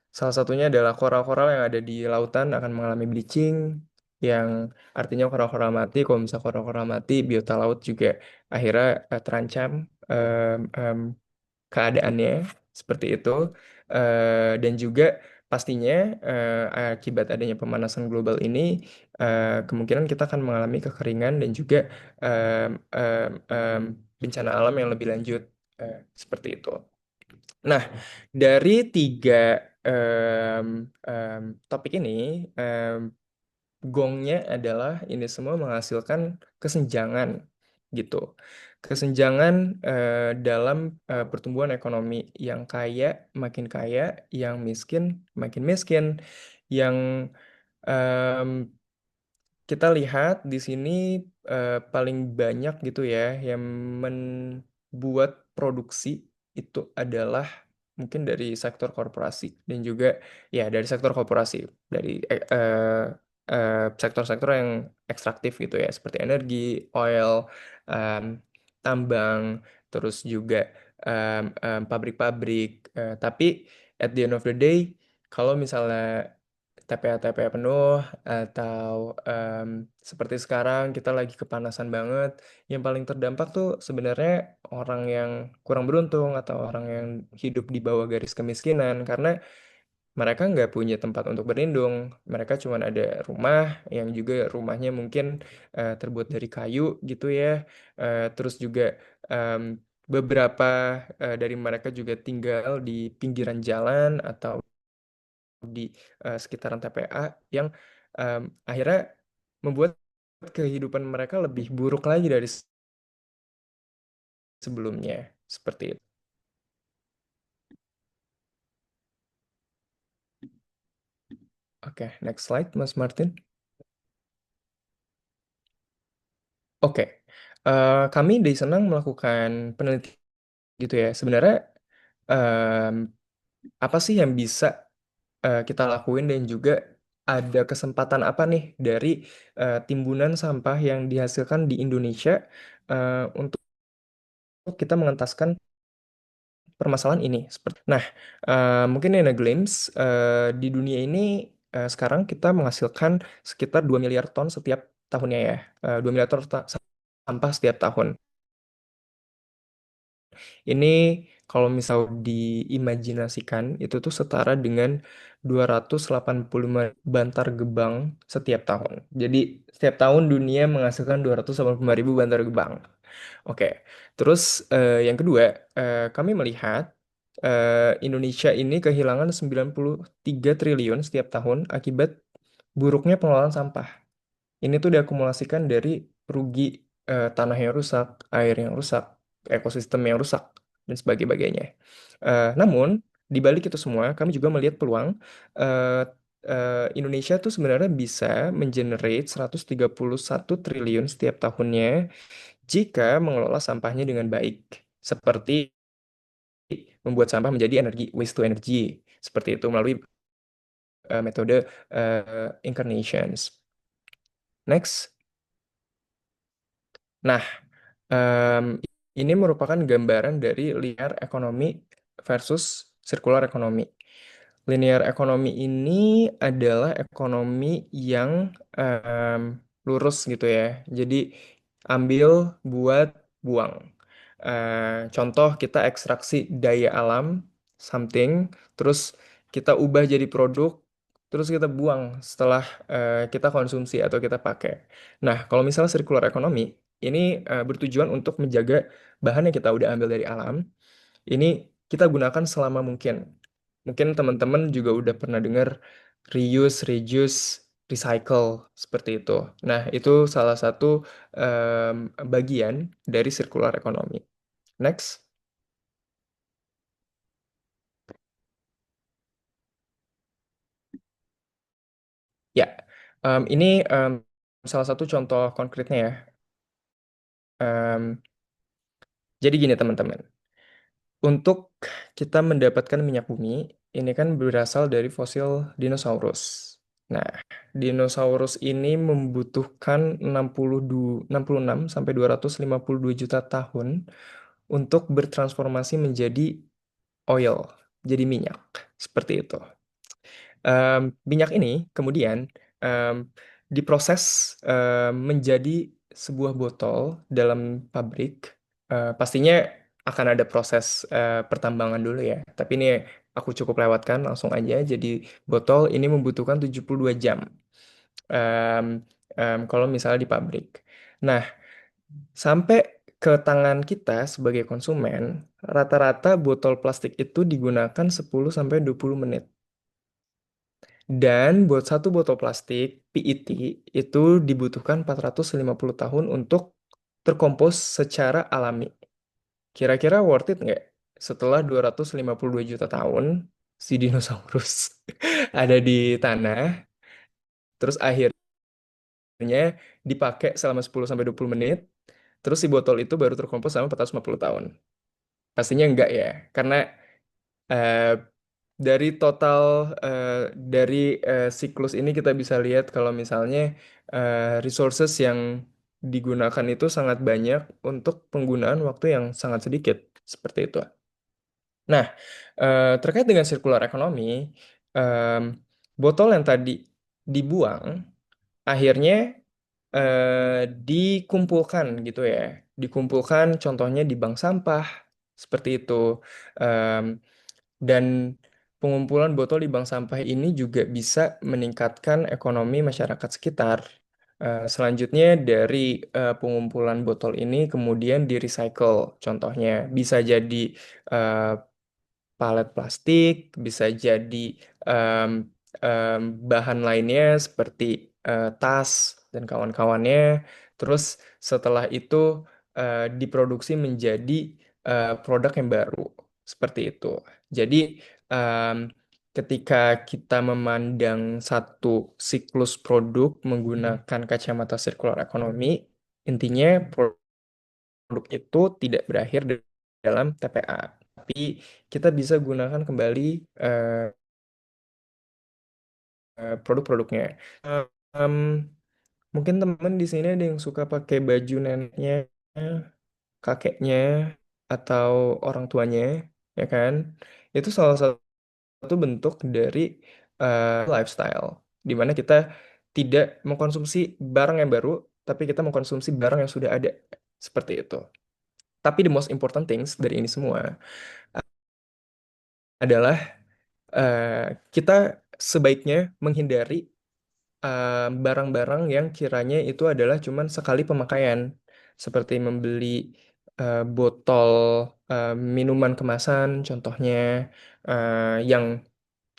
salah satunya adalah koral-koral yang ada di lautan akan mengalami bleaching, yang artinya koral-koral mati. Kalau misalnya koral-koral mati, biota laut juga akhirnya terancam keadaannya seperti itu. Dan juga pastinya akibat adanya pemanasan global ini kemungkinan kita akan mengalami kekeringan dan juga em, em, em, bencana alam yang lebih lanjut seperti itu. Nah, dari tiga em, em, topik ini, gongnya adalah ini semua menghasilkan kesenjangan gitu. Kesenjangan dalam pertumbuhan ekonomi, yang kaya, yang miskin makin miskin, yang em, kita lihat di sini paling banyak gitu ya yang membuat produksi itu adalah mungkin dari sektor korporasi dan juga ya dari sektor korporasi, dari sektor-sektor yang ekstraktif gitu ya seperti energi, oil, em, tambang, terus juga pabrik-pabrik. Tapi at the end of the day, kalau misalnya TPA-TPA penuh atau seperti sekarang kita lagi kepanasan banget, yang paling terdampak tuh sebenarnya orang yang kurang beruntung atau orang yang hidup di bawah garis kemiskinan karena mereka nggak punya tempat untuk berlindung. Mereka cuma ada rumah yang juga rumahnya mungkin terbuat dari kayu gitu ya. Terus juga em, beberapa dari mereka juga tinggal di pinggiran jalan atau di sekitaran TPA yang akhirnya membuat kehidupan mereka lebih buruk lagi dari sebelumnya. Seperti itu. Oke, next slide, Mas Martin. Oke, kami di Senang melakukan penelitian gitu ya. Sebenarnya em, apa sih yang bisa kita lakuin dan juga ada kesempatan apa nih dari timbunan sampah yang dihasilkan di Indonesia untuk kita mengentaskan permasalahan ini. Nah, mungkin in a glimpse, di dunia ini sekarang kita menghasilkan sekitar 2 miliar ton setiap tahunnya ya. 2 miliar ton sampah setiap tahun. Ini kalau misal diimajinasikan itu tuh setara dengan 285 bantar gebang setiap tahun. Jadi setiap tahun dunia menghasilkan 285.000 bantar gebang. Oke, terus yang kedua, kami melihat Indonesia ini kehilangan 93 triliun setiap tahun akibat buruknya pengelolaan sampah. Ini tuh diakumulasikan dari rugi tanah yang rusak, air yang rusak, ekosistem yang rusak, dan sebagainya. Namun, di balik itu semua, kami juga melihat peluang eh, Indonesia tuh sebenarnya bisa mengenerate 131 triliun setiap tahunnya jika mengelola sampahnya dengan baik, seperti membuat sampah menjadi energi, waste to energy, seperti itu melalui metode incarnations. Next. Nah, em, ini merupakan gambaran dari linear ekonomi versus circular ekonomi. Linear ekonomi ini adalah ekonomi yang em, lurus gitu ya. Jadi ambil, buat, buang. Contoh kita ekstraksi daya alam something, terus kita ubah jadi produk, terus kita buang setelah kita konsumsi atau kita pakai. Nah, kalau misalnya circular economy, ini bertujuan untuk menjaga bahan yang kita udah ambil dari alam, ini kita gunakan selama mungkin. Mungkin teman-teman juga udah pernah dengar reuse, reduce, recycle seperti itu. Nah, itu salah satu bagian dari circular economy. Next. Ya, ini salah satu contoh konkretnya ya. Em, jadi gini teman-teman, untuk kita mendapatkan minyak bumi, ini kan berasal dari fosil dinosaurus. Nah, dinosaurus ini membutuhkan 66 sampai 252 juta tahun untuk bertransformasi menjadi oil, jadi minyak. Seperti itu. Minyak ini kemudian em, diproses menjadi sebuah botol dalam pabrik. Pastinya akan ada proses pertambangan dulu ya. Tapi ini aku cukup lewatkan langsung aja. Jadi botol ini membutuhkan 72 jam. Em, kalau misalnya di pabrik. Nah, sampai ke tangan kita sebagai konsumen, rata-rata botol plastik itu digunakan 10 sampai 20 menit. Dan buat satu botol plastik PET itu dibutuhkan 450 tahun untuk terkompos secara alami. Kira-kira worth it nggak? Setelah 252 juta tahun, si dinosaurus ada di tanah, terus akhirnya dipakai selama 10-20 menit, terus si botol itu baru terkompos selama 450 tahun. Pastinya enggak ya, karena eh, dari total eh, dari siklus ini kita bisa lihat kalau misalnya resources yang digunakan itu sangat banyak untuk penggunaan waktu yang sangat sedikit seperti itu. Nah, terkait dengan circular economy, em, botol yang tadi dibuang akhirnya dikumpulkan gitu ya, dikumpulkan contohnya di bank sampah seperti itu. Em, dan pengumpulan botol di bank sampah ini juga bisa meningkatkan ekonomi masyarakat sekitar. Selanjutnya dari pengumpulan botol ini kemudian di recycle. Contohnya bisa jadi eh, palet plastik, bisa jadi em, em, bahan lainnya seperti tas dan kawan-kawannya. Terus setelah itu diproduksi menjadi produk yang baru seperti itu. Jadi em, ketika kita memandang satu siklus produk menggunakan kacamata circular economy, intinya produk itu tidak berakhir di dalam TPA, tapi kita bisa gunakan kembali eh, produk-produknya. Em, Mungkin teman di sini ada yang suka pakai baju neneknya, kakeknya, atau orang tuanya, ya kan? Itu salah satu bentuk dari lifestyle, di mana kita tidak mengkonsumsi barang yang baru, tapi kita mengkonsumsi barang yang sudah ada, seperti itu. Tapi the most important things dari ini semua adalah eh, kita sebaiknya menghindari barang-barang yang kiranya itu adalah cuman sekali pemakaian, seperti membeli botol minuman kemasan, contohnya yang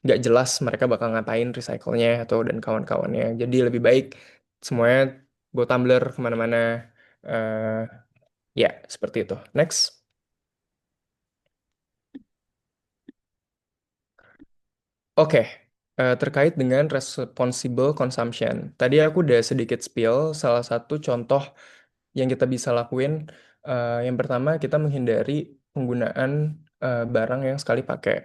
nggak jelas mereka bakal ngapain recycle-nya atau dan kawan-kawannya. Jadi lebih baik semuanya bawa tumbler kemana-mana. eh, ya, seperti itu. Next. Oke, terkait dengan responsible consumption. Tadi aku udah sedikit spill salah satu contoh yang kita bisa lakuin. Yang pertama, kita menghindari penggunaan barang yang sekali pakai.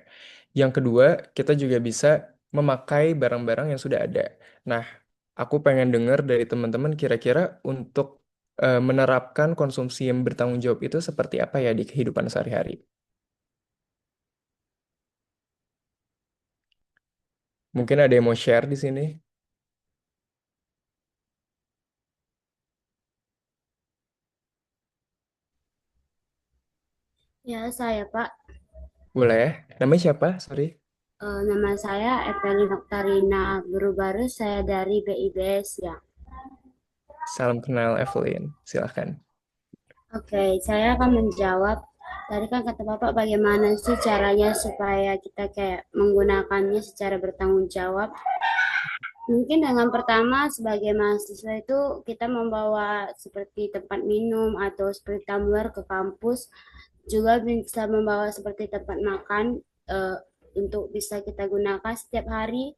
Yang kedua, kita juga bisa memakai barang-barang yang sudah ada. Nah, aku pengen dengar dari teman-teman kira-kira untuk menerapkan konsumsi yang bertanggung jawab itu seperti apa ya di kehidupan sehari-hari? Mungkin ada yang mau share di sini? Ya, saya Pak. Boleh? Namanya siapa? Sorry. Nama saya Evelyn Oktarina Abdul saya dari BIBS ya. Salam kenal Evelyn. Silahkan. Oke, saya akan menjawab. Tadi kan kata Bapak bagaimana sih caranya supaya kita kayak menggunakannya secara bertanggung jawab. Mungkin dengan pertama sebagai mahasiswa itu kita membawa seperti tempat minum atau seperti tumbler ke kampus, juga bisa membawa seperti tempat makan eh, untuk bisa kita gunakan setiap hari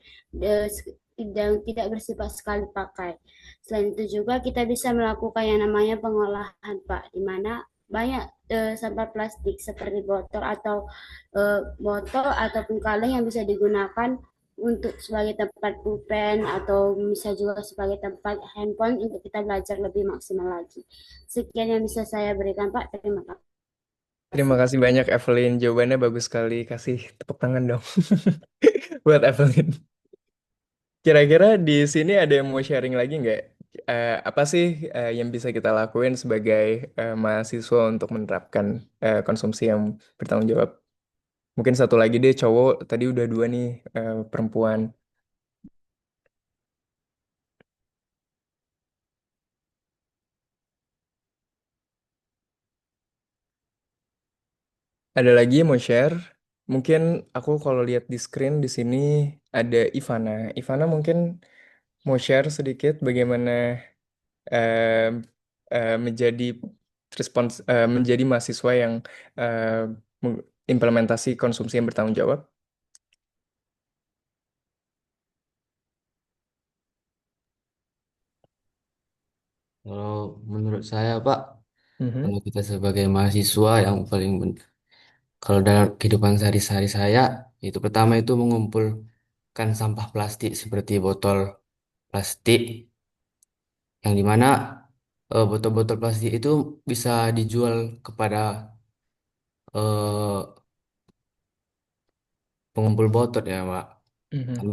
dan tidak bersifat sekali pakai. Selain itu juga kita bisa melakukan yang namanya pengolahan Pak, di mana banyak sampah plastik seperti botol ataupun kaleng yang bisa digunakan untuk sebagai tempat pulpen atau bisa juga sebagai tempat handphone untuk kita belajar lebih maksimal lagi. Sekian yang bisa saya berikan Pak. Terima Terima kasih. kasih banyak Evelyn. Jawabannya bagus sekali. Kasih tepuk tangan dong buat Evelyn. Kira-kira di sini ada yang mau sharing lagi nggak? Apa sih yang bisa kita lakuin sebagai mahasiswa untuk menerapkan konsumsi yang bertanggung jawab? Mungkin satu lagi deh cowok, tadi udah dua nih perempuan. Ada lagi yang mau share? Mungkin aku kalau lihat di screen di sini ada Ivana. Ivana mungkin mau share sedikit bagaimana eh, menjadi menjadi mahasiswa yang eh, implementasi konsumsi yang bertanggung jawab. Kalau menurut saya, Pak, Mhm. kalau kita sebagai mahasiswa yang kalau dalam kehidupan sehari-hari saya, itu pertama itu mengumpulkan sampah plastik seperti botol plastik, yang dimana botol-botol plastik itu bisa dijual kepada eh, pengumpul botol ya, Pak. Mhm. Kan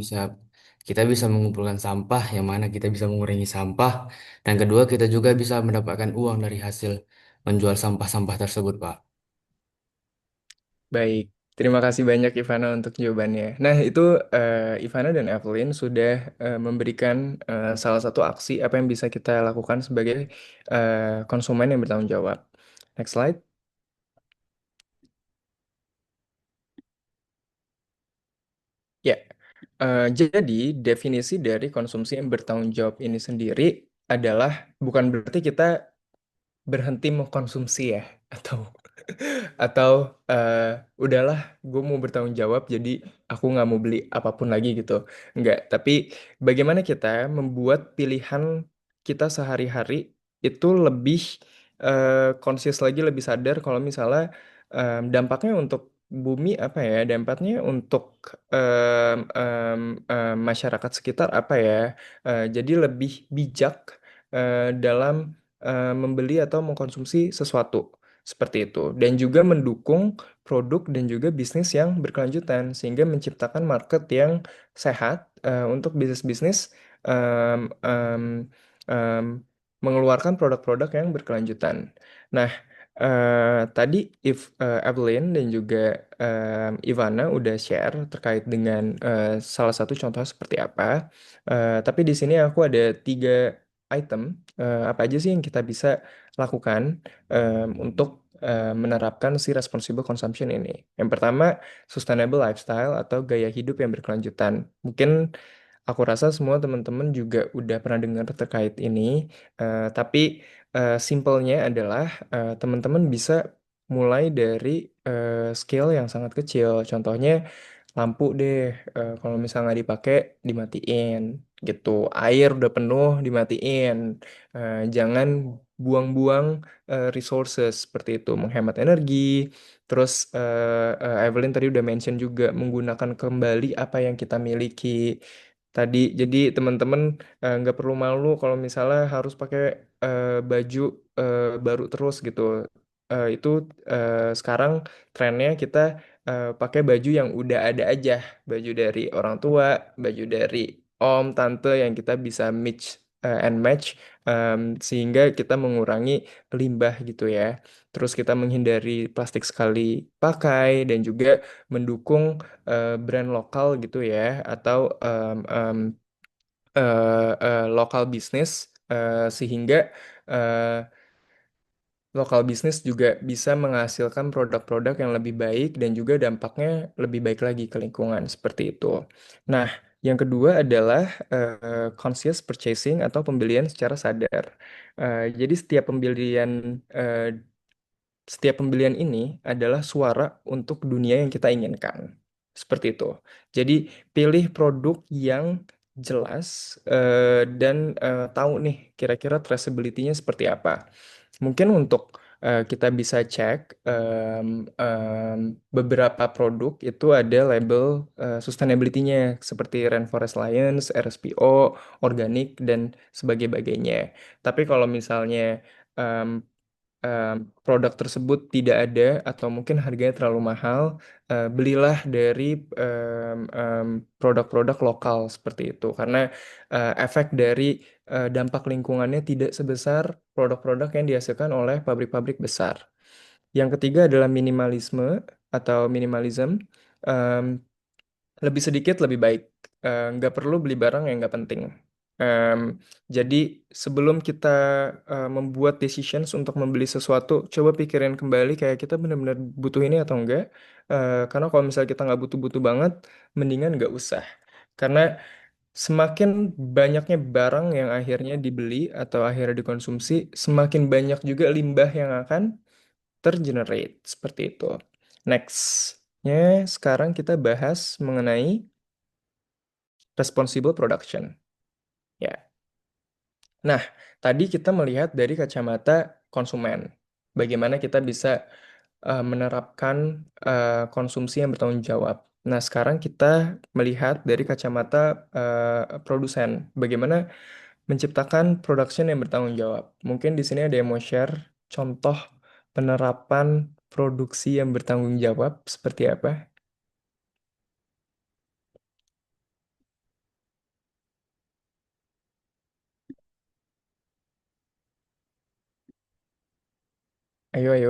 kita bisa mengumpulkan sampah, yang mana kita bisa mengurangi sampah, dan kedua kita juga bisa mendapatkan uang dari hasil menjual sampah-sampah tersebut, Pak. Baik, terima kasih banyak Ivana untuk jawabannya. Nah, itu Ivana dan Evelyn sudah memberikan salah satu aksi apa yang bisa kita lakukan sebagai konsumen yang bertanggung jawab. Next slide. Ya, jadi definisi dari konsumsi yang bertanggung jawab ini sendiri adalah bukan berarti kita berhenti mengkonsumsi ya, atau atau eh, udahlah gue mau bertanggung jawab jadi aku nggak mau beli apapun lagi gitu. Enggak, tapi bagaimana kita membuat pilihan kita sehari-hari itu lebih konsius lagi, lebih sadar kalau misalnya dampaknya untuk bumi apa ya, dampaknya untuk masyarakat sekitar apa ya. Jadi lebih bijak dalam membeli atau mengkonsumsi sesuatu seperti itu, dan juga mendukung produk dan juga bisnis yang berkelanjutan sehingga menciptakan market yang sehat untuk bisnis-bisnis em, em, em, mengeluarkan produk-produk yang berkelanjutan. Nah, tadi Evelyn dan juga Ivana udah share terkait dengan salah satu contoh seperti apa. Tapi di sini aku ada 3 item apa aja sih yang kita bisa lakukan untuk menerapkan si responsible consumption ini. Yang pertama, sustainable lifestyle atau gaya hidup yang berkelanjutan. Mungkin aku rasa semua teman-teman juga udah pernah dengar terkait ini, tapi simpelnya adalah teman-teman bisa mulai dari scale yang sangat kecil. Contohnya lampu deh, kalau misalnya nggak dipakai dimatiin gitu. Air udah penuh dimatiin. Jangan buang-buang resources seperti itu, menghemat energi. Terus Evelyn tadi udah mention juga menggunakan kembali apa yang kita miliki. tadi. Jadi teman-teman nggak perlu malu kalau misalnya harus pakai baju baru terus gitu. Itu sekarang trennya kita pakai baju yang udah ada aja, baju dari orang tua, baju dari om, tante yang kita bisa mix and match, sehingga kita mengurangi limbah gitu ya. Terus kita menghindari plastik sekali pakai dan juga mendukung brand lokal gitu ya, atau lokal bisnis, sehingga eh, lokal bisnis juga bisa menghasilkan produk-produk yang lebih baik dan juga dampaknya lebih baik lagi ke lingkungan seperti itu. Nah, yang kedua adalah conscious purchasing atau pembelian secara sadar. Jadi setiap pembelian ini adalah suara untuk dunia yang kita inginkan. Seperti itu. Jadi pilih produk yang jelas dan tahu nih kira-kira traceability-nya seperti apa. Mungkin untuk kita bisa cek beberapa produk itu ada label sustainability-nya seperti Rainforest Alliance, RSPO, organik, dan sebagainya. Tapi kalau misalnya em, produk tersebut tidak ada atau mungkin harganya terlalu mahal, belilah dari produk-produk lokal seperti itu karena efek dari dampak lingkungannya tidak sebesar produk-produk yang dihasilkan oleh pabrik-pabrik besar. Yang ketiga adalah minimalisme atau minimalism. Em, Lebih sedikit lebih baik. Nggak perlu beli barang yang nggak penting. Em, jadi sebelum kita membuat decisions untuk membeli sesuatu, coba pikirin kembali kayak kita benar-benar butuh ini atau enggak. Karena kalau misalnya kita nggak butuh-butuh banget, mendingan nggak usah. Karena semakin banyaknya barang yang akhirnya dibeli atau akhirnya dikonsumsi, semakin banyak juga limbah yang akan tergenerate. Seperti itu. Next-nya, sekarang kita bahas mengenai responsible production. Ya. Nah, tadi kita melihat dari kacamata konsumen, bagaimana kita bisa menerapkan konsumsi yang bertanggung jawab. Nah, sekarang kita melihat dari kacamata produsen, bagaimana menciptakan production yang bertanggung jawab. Mungkin di sini ada yang mau share contoh penerapan produksi yang bertanggung jawab seperti apa? Ayo, ayo.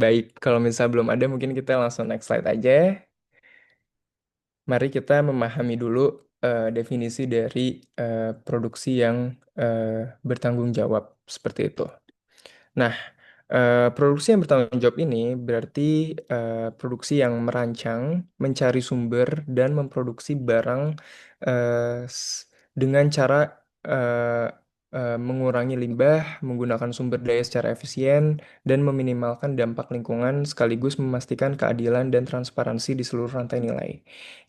Baik, kalau misalnya belum ada, mungkin kita langsung next slide aja. Mari kita memahami dulu definisi dari produksi yang bertanggung jawab seperti itu. Nah, produksi yang bertanggung jawab ini berarti produksi yang merancang, mencari sumber, dan memproduksi barang dengan cara eh, mengurangi limbah, menggunakan sumber daya secara efisien, dan meminimalkan dampak lingkungan sekaligus memastikan keadilan dan transparansi di seluruh rantai nilai.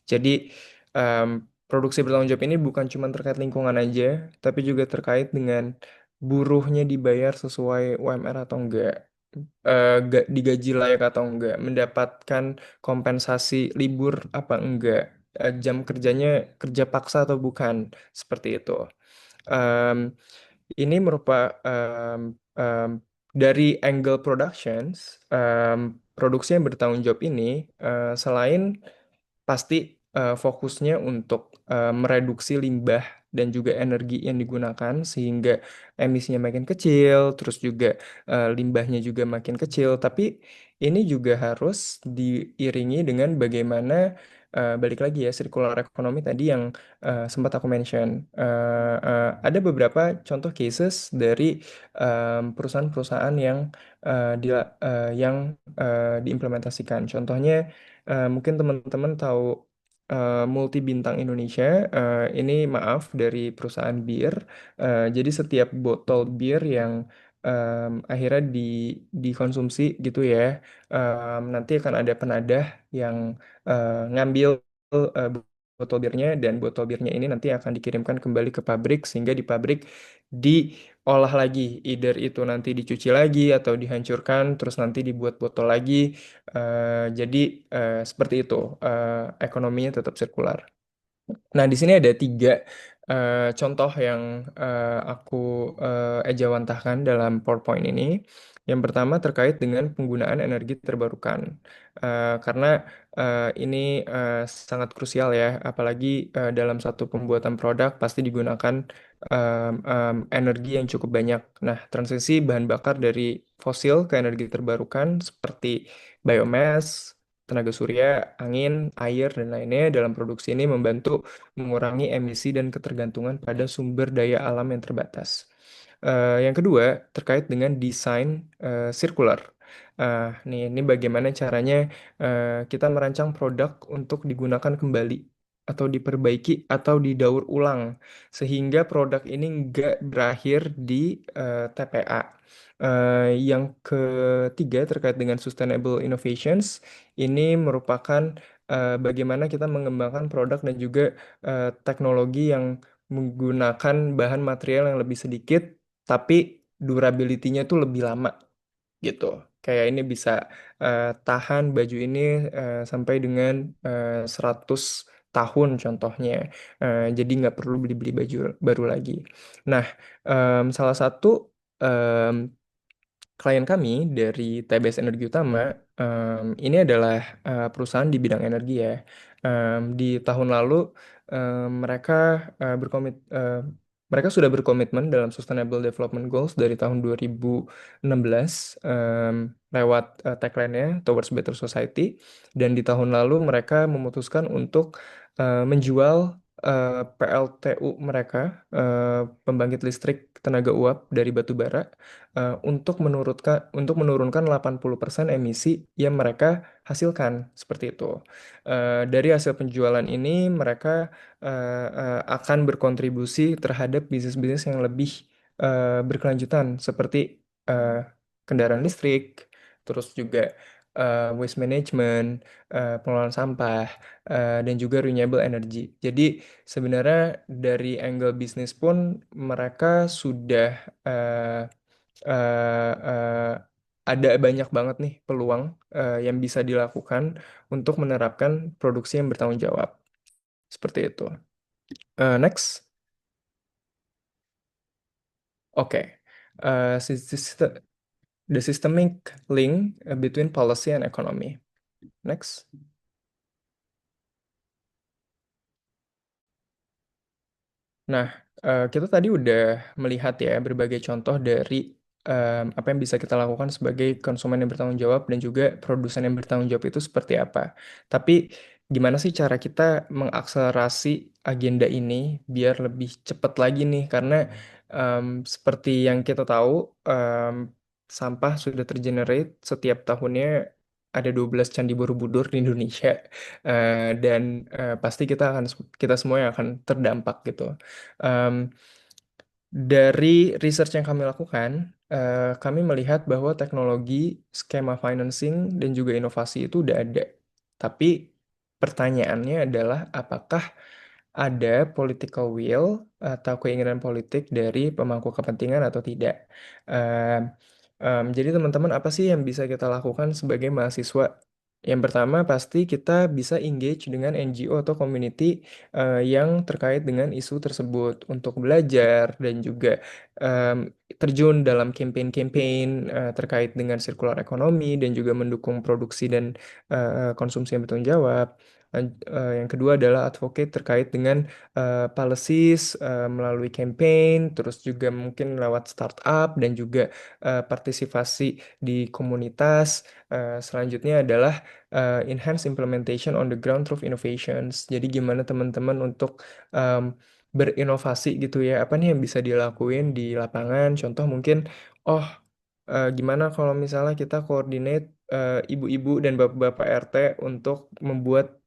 Jadi, em, produksi bertanggung jawab ini bukan cuma terkait lingkungan aja, tapi juga terkait dengan buruhnya dibayar sesuai UMR atau enggak, digaji layak atau enggak, mendapatkan kompensasi libur apa enggak, jam kerjanya kerja paksa atau bukan, seperti itu. Em, ini merupakan dari angle productions, produksi yang bertanggung jawab ini selain pasti fokusnya untuk mereduksi limbah dan juga energi yang digunakan sehingga emisinya makin kecil, terus juga limbahnya juga makin kecil. Tapi ini juga harus diiringi dengan bagaimana balik lagi ya circular economy tadi yang sempat aku mention. Ada beberapa contoh cases dari perusahaan-perusahaan yang yang diimplementasikan. Contohnya mungkin teman-teman tahu Multi Bintang Indonesia. Ini maaf dari perusahaan bir. Jadi setiap botol bir yang akhirnya dikonsumsi gitu ya, nanti akan ada penadah yang ngambil eh, botol birnya dan botol birnya ini nanti akan dikirimkan kembali ke pabrik sehingga di pabrik diolah lagi, either itu nanti dicuci lagi atau dihancurkan, terus nanti dibuat botol lagi. Jadi seperti itu, ekonominya tetap sirkular. Nah, di sini ada tiga contoh yang aku ejawantahkan dalam PowerPoint ini. Yang pertama terkait dengan penggunaan energi terbarukan. Karena ini sangat krusial ya, apalagi dalam satu pembuatan produk pasti digunakan energi yang cukup banyak. Nah, transisi bahan bakar dari fosil ke energi terbarukan seperti biomass, tenaga surya, angin, air, dan lainnya dalam produksi ini membantu mengurangi emisi dan ketergantungan pada sumber daya alam yang terbatas. Yang kedua, terkait dengan desain sirkular. Ini bagaimana caranya kita merancang produk untuk digunakan kembali atau diperbaiki atau didaur ulang sehingga produk ini nggak berakhir di TPA. Yang ketiga terkait dengan sustainable innovations, ini merupakan bagaimana kita mengembangkan produk dan juga teknologi yang menggunakan bahan material yang lebih sedikit, tapi durability-nya tuh lebih lama gitu. Kayak ini bisa tahan baju ini sampai dengan 100 tahun contohnya. Jadi nggak perlu beli-beli baju baru lagi. Nah, salah satu em, klien kami dari TBS Energi Utama, ini adalah perusahaan di bidang energi ya. Di tahun lalu mereka berkomit, mereka sudah berkomitmen dalam Sustainable Development Goals dari tahun 2016 lewat tagline-nya Towards Better Society. Dan di tahun lalu mereka memutuskan untuk menjual PLTU mereka, pembangkit listrik tenaga uap dari batu bara, untuk menurunkan 80% emisi yang mereka hasilkan seperti itu. Dari hasil penjualan ini mereka akan berkontribusi terhadap bisnis-bisnis yang lebih berkelanjutan seperti eh, kendaraan listrik, terus juga waste management, pengelolaan sampah, dan juga renewable energy. Jadi sebenarnya dari angle bisnis pun mereka sudah eh, ada banyak banget nih peluang yang bisa dilakukan untuk menerapkan produksi yang bertanggung jawab. Seperti itu. Next. Oke. The systemic link between policy and economy. Next. Nah, kita tadi udah melihat ya berbagai contoh dari apa yang bisa kita lakukan sebagai konsumen yang bertanggung jawab dan juga produsen yang bertanggung jawab itu seperti apa. Tapi gimana sih cara kita mengakselerasi agenda ini biar lebih cepat lagi nih? Karena seperti yang kita tahu, sampah sudah tergenerate setiap tahunnya ada 12 Candi Borobudur di Indonesia. Dan pasti kita semua yang akan terdampak gitu. Em, dari research yang kami lakukan, kami melihat bahwa teknologi, skema financing, dan juga inovasi itu udah ada. Tapi pertanyaannya adalah apakah ada political will atau keinginan politik dari pemangku kepentingan atau tidak. Em, jadi teman-teman apa sih yang bisa kita lakukan sebagai mahasiswa? Yang pertama pasti kita bisa engage dengan NGO atau community yang terkait dengan isu tersebut untuk belajar dan juga em, terjun dalam campaign-campaign terkait dengan circular economy dan juga mendukung produksi dan konsumsi yang bertanggung jawab. Yang kedua adalah advocate terkait dengan policies melalui campaign, terus juga mungkin lewat startup dan juga partisipasi di komunitas. Selanjutnya adalah enhance implementation on the ground through innovations. Jadi gimana teman-teman untuk berinovasi gitu ya, apa nih yang bisa dilakuin di lapangan? Contoh mungkin, oh gimana kalau misalnya kita coordinate ibu-ibu dan bapak-bapak RT untuk membuat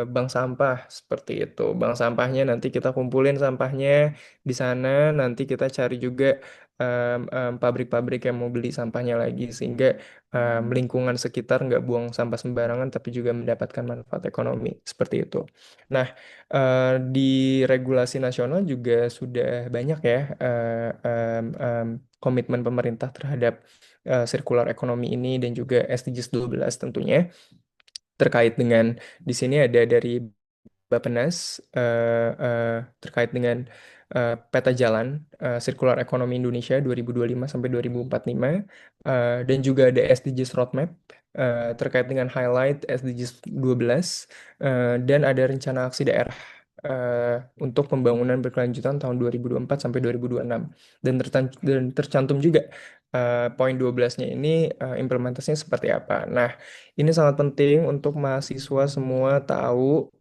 bank sampah seperti itu. Bank sampahnya nanti kita kumpulin sampahnya di sana, nanti kita cari juga pabrik-pabrik yang mau beli sampahnya lagi sehingga lingkungan sekitar nggak buang sampah sembarangan tapi juga mendapatkan manfaat ekonomi seperti itu. Nah, di regulasi nasional juga sudah banyak ya komitmen pemerintah terhadap circular ekonomi ini dan juga SDGs 12 tentunya terkait dengan di sini ada dari Bappenas terkait dengan peta jalan sirkular ekonomi Indonesia 2025 sampai 2045 dan juga ada SDGs Roadmap terkait dengan highlight SDGs 12 dan ada rencana aksi daerah untuk pembangunan berkelanjutan tahun 2024 sampai 2026 dan tercantum juga poin 12-nya ini implementasinya seperti apa. Nah, ini sangat penting untuk mahasiswa semua tahu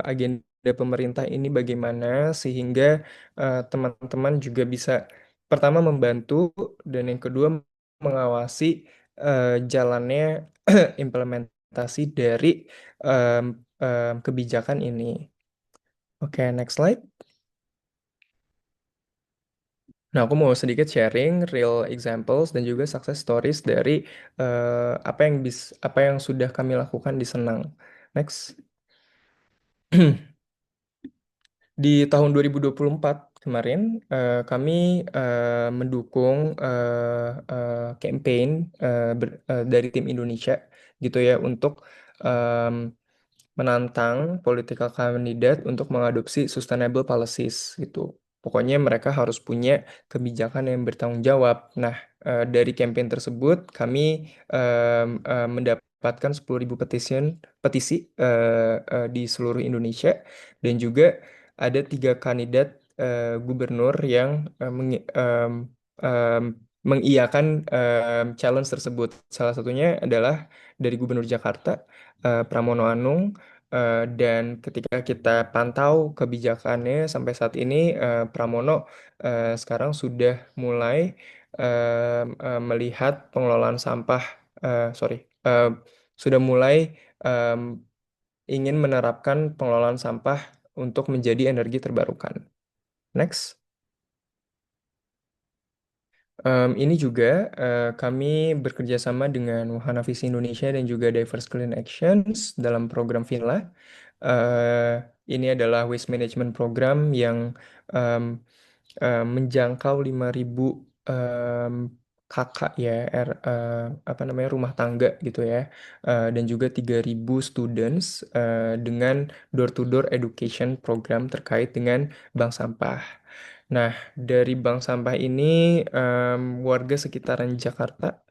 agenda pemerintah ini bagaimana sehingga teman-teman juga bisa pertama membantu dan yang kedua mengawasi jalannya implementasi dari em, kebijakan ini. Oke, next slide. Nah, aku mau sedikit sharing real examples dan juga success stories dari apa yang sudah kami lakukan di Senang. Next. Di tahun 2024 kemarin, kami mendukung campaign dari tim Indonesia gitu ya untuk em, menantang political candidate untuk mengadopsi sustainable policies gitu. Pokoknya mereka harus punya kebijakan yang bertanggung jawab. Nah, dari campaign tersebut kami mendapatkan 10.000 petisi di seluruh Indonesia dan juga ada 3 kandidat gubernur yang em, mengiyakan challenge tersebut. Salah satunya adalah dari Gubernur Jakarta, Pramono Anung, dan ketika kita pantau kebijakannya sampai saat ini, Pramono sekarang sudah mulai melihat pengelolaan sampah, sorry, sudah mulai em, ingin menerapkan pengelolaan sampah untuk menjadi energi terbarukan. Next. Ini juga kami bekerja sama dengan Wahana Visi Indonesia dan juga Diverse Clean Actions dalam program Finla. Ini adalah waste management program yang em, menjangkau 5.000 em, kakak ya, apa namanya rumah tangga gitu ya, dan juga 3.000 students dengan door-to-door education program terkait dengan bank sampah. Nah, dari bank sampah ini warga sekitaran Jakarta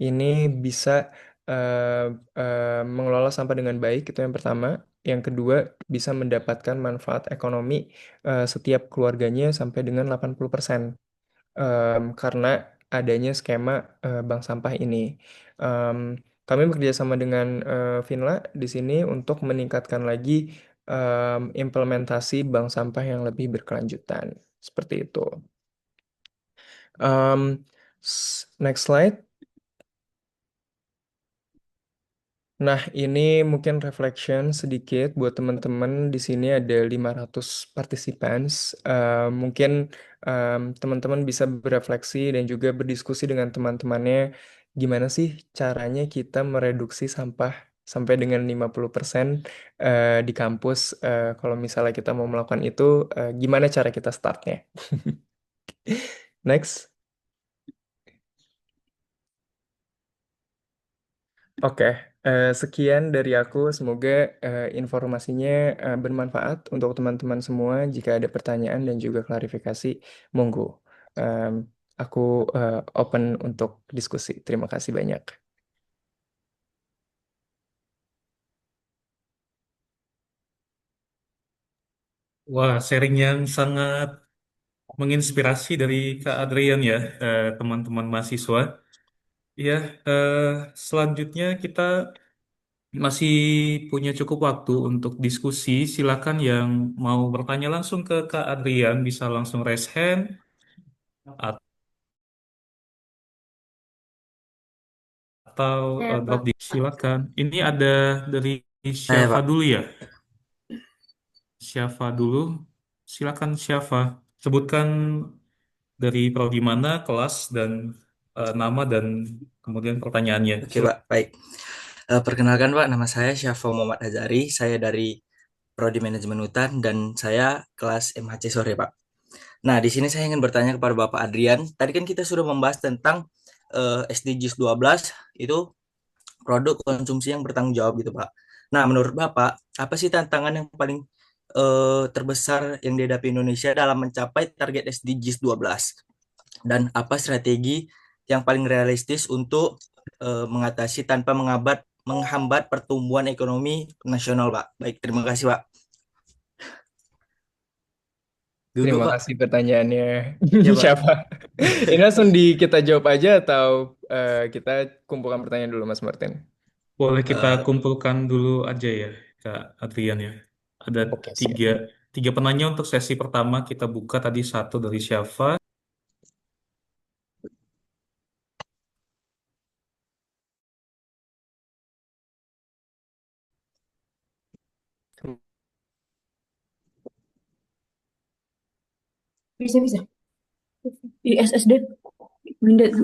ini bisa eh, mengelola sampah dengan baik, itu yang pertama. Yang kedua, bisa mendapatkan manfaat ekonomi setiap keluarganya sampai dengan 80% karena adanya skema bank sampah ini. Em, Kami bekerja sama dengan Finla di sini untuk meningkatkan lagi implementasi bank sampah yang lebih berkelanjutan. Seperti itu. Next slide. Nah, ini mungkin reflection sedikit buat teman-teman. Di sini ada 500 participants. Mungkin teman-teman bisa berefleksi dan juga berdiskusi dengan teman-temannya. Gimana sih caranya kita mereduksi sampah sampai dengan 50% di kampus. Kalau misalnya kita mau melakukan itu, gimana cara kita startnya? Next. Oke, sekian dari aku. Semoga informasinya bermanfaat untuk teman-teman semua. Jika ada pertanyaan dan juga klarifikasi, monggo. Em, aku open untuk diskusi. Terima kasih banyak. Wah, sharing yang sangat menginspirasi dari Kak Adrian ya, teman-teman mahasiswa. Ya, eh, selanjutnya kita masih punya cukup waktu untuk diskusi. Silakan yang mau bertanya langsung ke Kak Adrian bisa langsung raise hand atau Saya drop Pak. di silakan. Ini ada dari Saya Syafa Pak. dulu ya. Syafa dulu. Silakan Syafa. Sebutkan dari prodi mana, kelas, dan nama, dan kemudian pertanyaannya. Oke, Pak. Baik. Perkenalkan, Pak, nama saya Syafa Muhammad Hazari. Saya dari Prodi Manajemen Hutan dan saya kelas MHC sore, Pak. Nah, di sini saya ingin bertanya kepada Bapak Adrian. Tadi kan kita sudah membahas tentang SDGs 12 itu produk konsumsi yang bertanggung jawab gitu, Pak. Nah, menurut Bapak, apa sih tantangan yang paling terbesar yang dihadapi Indonesia dalam mencapai target SDGs 12? Dan apa strategi yang paling realistis untuk mengatasi tanpa menghambat pertumbuhan ekonomi nasional, Pak? Baik, terima kasih, Pak. Duduk, Terima Pak. kasih pertanyaannya. Ya, Pak. Siapa? Ini langsung kita jawab aja atau kita kumpulkan pertanyaan dulu, Mas Martin? Boleh kita Eh, kumpulkan dulu aja ya, Kak Adrian ya. Ada Oke, siap. tiga penanya untuk sesi pertama kita buka tadi, satu dari Syafa. Bisa. Di SSD. Windows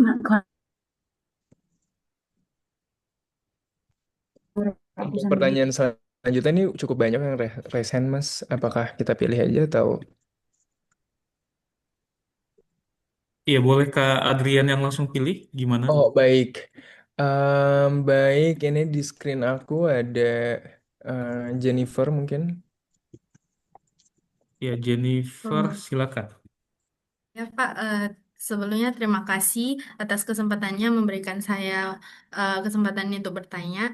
Untuk pertanyaan selanjutnya ini cukup banyak yang resen, Mas. Apakah kita pilih aja atau? Iya, boleh Kak Adrian yang langsung pilih, gimana? Oh, baik. Baik, ini di screen aku ada Jennifer mungkin. Ya, Jennifer, silakan. Ya Pak, sebelumnya terima kasih atas kesempatannya memberikan saya kesempatan untuk bertanya.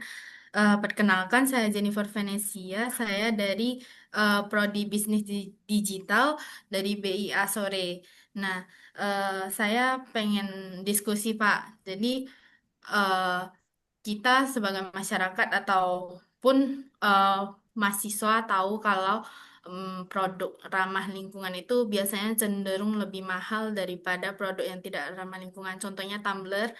Perkenalkan, saya Jennifer Venesia, saya dari Prodi Bisnis Digital dari BIA Sore. Nah, saya pengen diskusi Pak. Jadi, eh, kita sebagai masyarakat ataupun eh, mahasiswa tahu kalau produk ramah lingkungan itu biasanya cenderung lebih mahal daripada produk yang tidak ramah lingkungan. Contohnya tumbler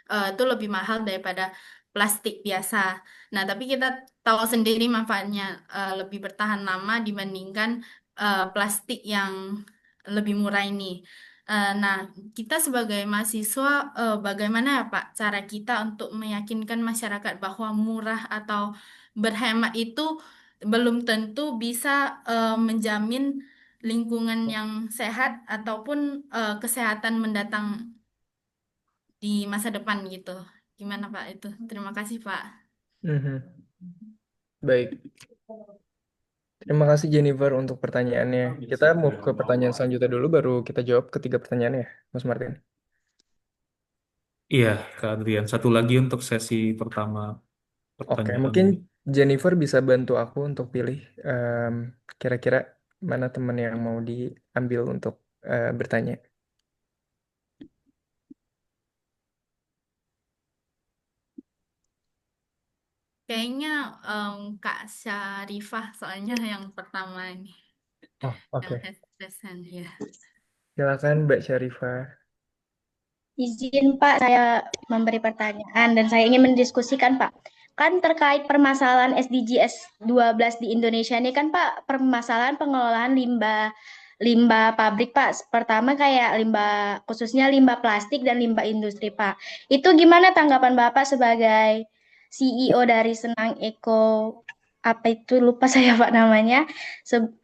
itu lebih mahal daripada plastik biasa. Nah, tapi kita tahu sendiri manfaatnya lebih bertahan lama dibandingkan plastik yang lebih murah ini. Nah, kita sebagai mahasiswa, bagaimana ya Pak cara kita untuk meyakinkan masyarakat bahwa murah atau berhemat itu belum tentu bisa menjamin lingkungan yang sehat ataupun kesehatan mendatang di masa depan gitu. Gimana Pak itu? Terima kasih Pak. Mhm. Baik. Terima kasih Jennifer untuk pertanyaannya. Kita mau ke pertanyaan selanjutnya dulu, baru kita jawab ketiga pertanyaannya ya, Mas Martin. Iya, Kak Adrian. Satu lagi untuk sesi pertama Oke, pertanyaan. mungkin Jennifer bisa bantu aku untuk pilih kira-kira mana teman yang mau diambil untuk bertanya. Kayaknya Kak Syarifah soalnya yang pertama ini Oh, yang oke. hesen ya. Silakan Mbak Syarifah. Izin Pak, saya memberi pertanyaan dan saya ingin mendiskusikan Pak. Kan terkait permasalahan SDGs 12 di Indonesia ini kan Pak, permasalahan pengelolaan limbah pabrik Pak. Pertama kayak limbah, khususnya limbah plastik dan limbah industri Pak. Itu gimana tanggapan Bapak sebagai CEO dari Senang Eko, apa itu lupa saya Pak namanya,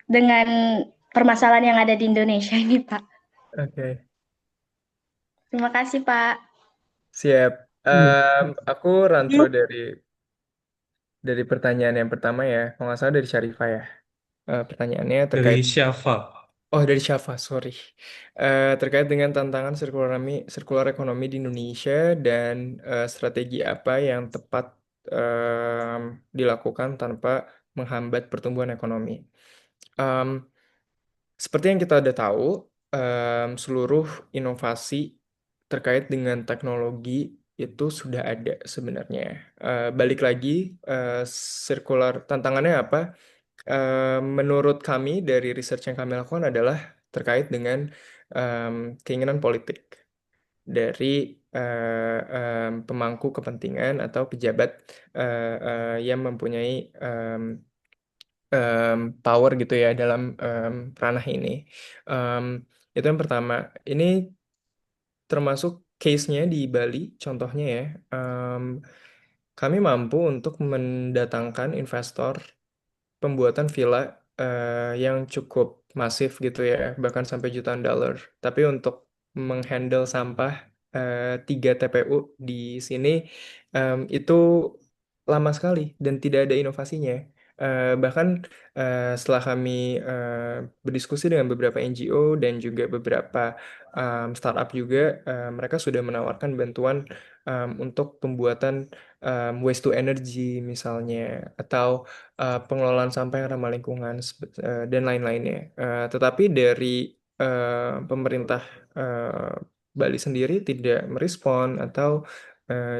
dengan permasalahan yang ada di Indonesia ini Pak. Oke, Terima kasih Pak. siap. Aku rantro dari pertanyaan yang pertama ya, kalau nggak salah dari Syarifah ya. Pertanyaannya Dari terkait Syafa. Oh, dari Syafa, sorry. Terkait dengan tantangan sirkular ekonomi di Indonesia dan strategi apa yang tepat dilakukan tanpa menghambat pertumbuhan ekonomi. Em, Seperti yang kita udah tahu, seluruh inovasi terkait dengan teknologi itu sudah ada sebenarnya. Balik lagi, tantangannya apa? Menurut kami dari research yang kami lakukan adalah terkait dengan keinginan politik dari pemangku kepentingan atau pejabat yang mempunyai power gitu ya dalam ranah ini. Em, Itu yang pertama. Ini termasuk case-nya di Bali, contohnya ya. em, Kami mampu untuk mendatangkan investor pembuatan villa yang cukup masif gitu ya, bahkan sampai jutaan dolar. Tapi untuk menghandle sampah 3 TPU di sini itu lama sekali dan tidak ada inovasinya. Bahkan setelah kami berdiskusi dengan beberapa NGO dan juga beberapa startup juga, mereka sudah menawarkan bantuan untuk pembuatan waste to energy misalnya, atau pengelolaan sampah yang ramah lingkungan dan lain-lainnya. Tetapi dari pemerintah eh, Bali sendiri tidak merespon atau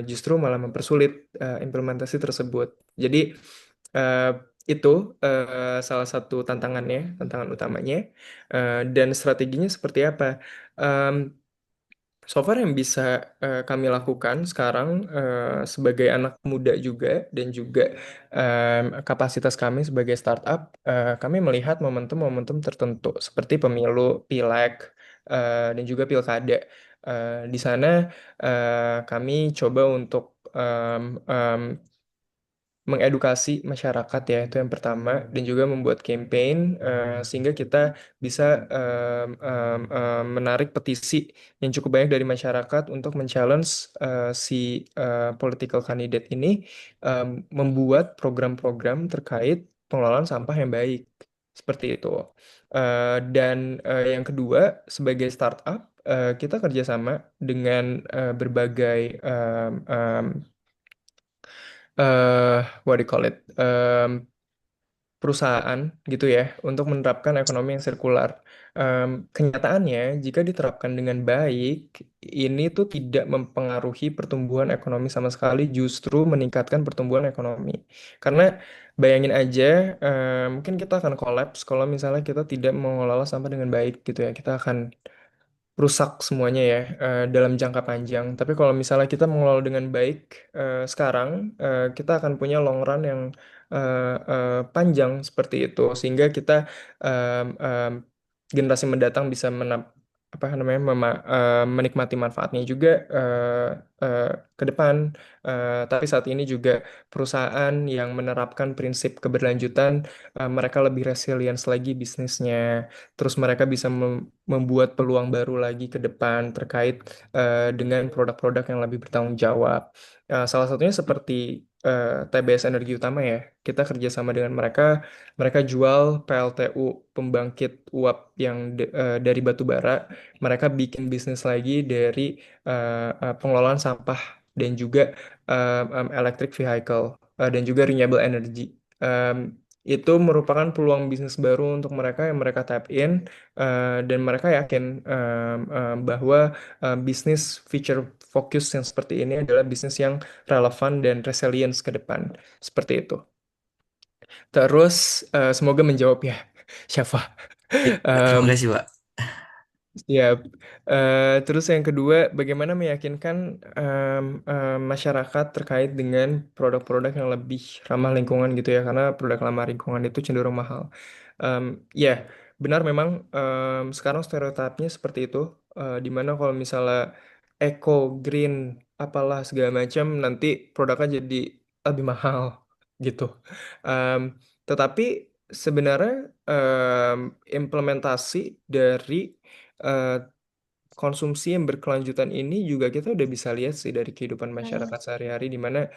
justru malah mempersulit implementasi tersebut. Jadi eh, itu salah satu tantangannya, tantangan utamanya. Dan strateginya seperti apa? Em, So far yang bisa kami lakukan sekarang sebagai anak muda juga dan juga kapasitas kami sebagai startup, kami melihat momentum-momentum tertentu seperti pemilu, pileg, dan juga pilkada. Di sana kami coba untuk mengedukasi masyarakat ya, itu yang pertama, dan juga membuat campaign sehingga kita bisa menarik petisi yang cukup banyak dari masyarakat untuk men-challenge si political candidate ini em, membuat program-program terkait pengelolaan sampah yang baik seperti itu. Dan yang kedua, sebagai startup kita kerjasama dengan berbagai what do you call it, perusahaan gitu ya untuk menerapkan ekonomi yang sirkular. Kenyataannya jika diterapkan dengan baik, ini tuh tidak mempengaruhi pertumbuhan ekonomi sama sekali, justru meningkatkan pertumbuhan ekonomi. Karena bayangin aja, mungkin kita akan kolaps kalau misalnya kita tidak mengelola sampah dengan baik gitu ya. Kita akan rusak semuanya ya dalam jangka panjang. Tapi kalau misalnya kita mengelola dengan baik sekarang, kita akan punya long run yang panjang seperti itu, sehingga kita generasi mendatang bisa apa namanya menikmati manfaatnya juga eh, ke depan. Tapi saat ini juga perusahaan yang menerapkan prinsip keberlanjutan, mereka lebih resilience lagi bisnisnya. Terus mereka bisa membuat peluang baru lagi ke depan terkait dengan produk-produk yang lebih bertanggung jawab. Salah satunya seperti TBS Energi Utama ya. Kita kerjasama dengan mereka, mereka jual PLTU pembangkit uap yang dari batu bara. Mereka bikin bisnis lagi dari pengelolaan sampah dan juga electric vehicle dan juga renewable energy. Em, itu merupakan peluang bisnis baru untuk mereka yang mereka tap in, dan mereka yakin bahwa bisnis feature focus yang seperti ini adalah bisnis yang relevan dan resilience ke depan seperti itu. Terus semoga menjawab ya, Syafa. Ya, terima kasih, Pak. Siap. Terus yang kedua, bagaimana meyakinkan masyarakat terkait dengan produk-produk yang lebih ramah lingkungan gitu ya, karena produk ramah lingkungan itu cenderung mahal. Em, ya, benar memang sekarang stereotipnya seperti itu, di mana kalau misalnya eco, green, apalah segala macam, nanti produknya jadi lebih mahal gitu. Em, tetapi sebenarnya implementasi dari eh, konsumsi yang berkelanjutan ini juga kita udah bisa lihat sih dari kehidupan masyarakat sehari-hari, di mana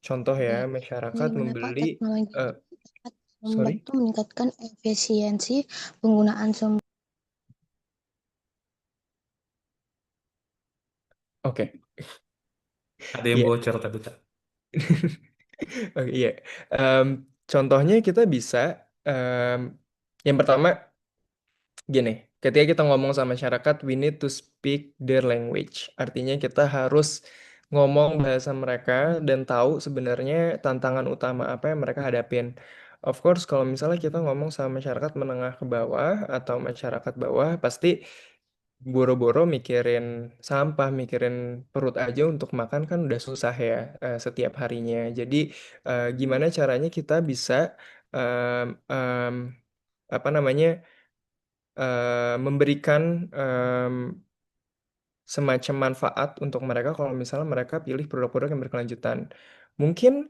contoh ya masyarakat Bagaimana Pak membeli teknologi eh, dapat sorry, membantu meningkatkan efisiensi penggunaan sumber oke. Ada yang Iya. bocor tadi, Kak. Oke, iya. Em, Contohnya kita bisa em, yang pertama gini, ketika kita ngomong sama masyarakat, we need to speak their language. Artinya kita harus ngomong bahasa mereka dan tahu sebenarnya tantangan utama apa yang mereka hadapin. Of course, kalau misalnya kita ngomong sama masyarakat menengah ke bawah atau masyarakat bawah, pasti boro-boro mikirin sampah, mikirin perut aja untuk makan kan udah susah ya setiap harinya. Jadi gimana caranya kita bisa em, em, apa namanya memberikan semacam manfaat untuk mereka kalau misalnya mereka pilih produk-produk yang berkelanjutan. Mungkin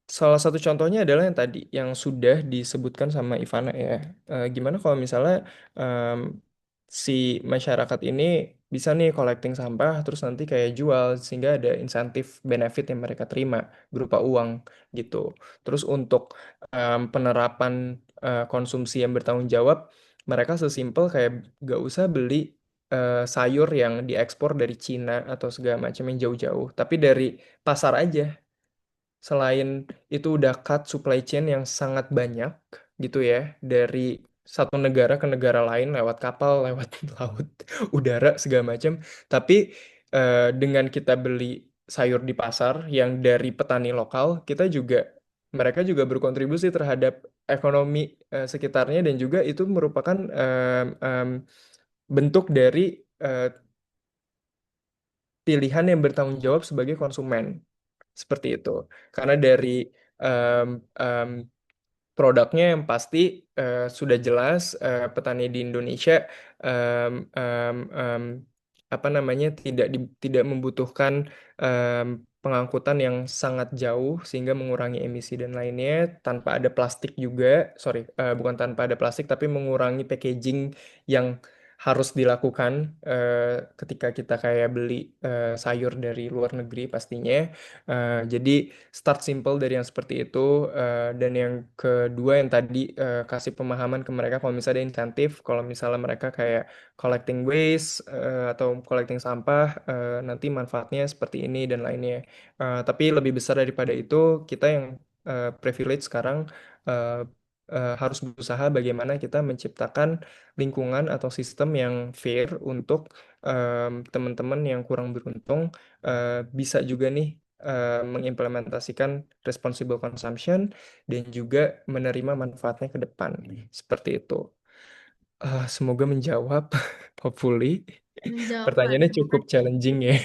salah satu contohnya adalah yang tadi yang sudah disebutkan sama Ivana ya. Gimana kalau misalnya em, si masyarakat ini bisa nih collecting sampah terus nanti kayak jual sehingga ada insentif benefit yang mereka terima berupa uang gitu. Terus untuk penerapan konsumsi yang bertanggung jawab, mereka sesimpel kayak gak usah beli sayur yang diekspor dari Cina atau segala macam yang jauh-jauh, tapi dari pasar aja. Selain itu udah cut supply chain yang sangat banyak gitu ya, dari satu negara ke negara lain lewat kapal, lewat laut, udara segala macam. Tapi dengan kita beli sayur di pasar yang dari petani lokal, mereka juga berkontribusi terhadap ekonomi sekitarnya dan juga itu merupakan bentuk dari eh, pilihan yang bertanggung jawab sebagai konsumen. Seperti itu. Karena dari em, em, produknya yang pasti sudah jelas petani di Indonesia em, em, em, apa namanya tidak membutuhkan em, pengangkutan yang sangat jauh sehingga mengurangi emisi dan lainnya tanpa ada plastik juga, sorry, bukan tanpa ada plastik tapi mengurangi packaging yang harus dilakukan ketika kita kayak beli sayur dari luar negeri pastinya. Jadi start simple dari yang seperti itu, dan yang kedua yang tadi kasih pemahaman ke mereka kalau misalnya ada insentif, kalau misalnya mereka kayak collecting waste atau collecting sampah, nanti manfaatnya seperti ini dan lainnya. Tapi lebih besar daripada itu, kita yang privilege sekarang eh, harus berusaha bagaimana kita menciptakan lingkungan atau sistem yang fair untuk teman-teman yang kurang beruntung bisa juga nih mengimplementasikan responsible consumption dan juga menerima manfaatnya ke depan. Seperti itu. Semoga menjawab, hopefully. Menjawab, Pak. Pertanyaannya Terima cukup kasih. challenging ya.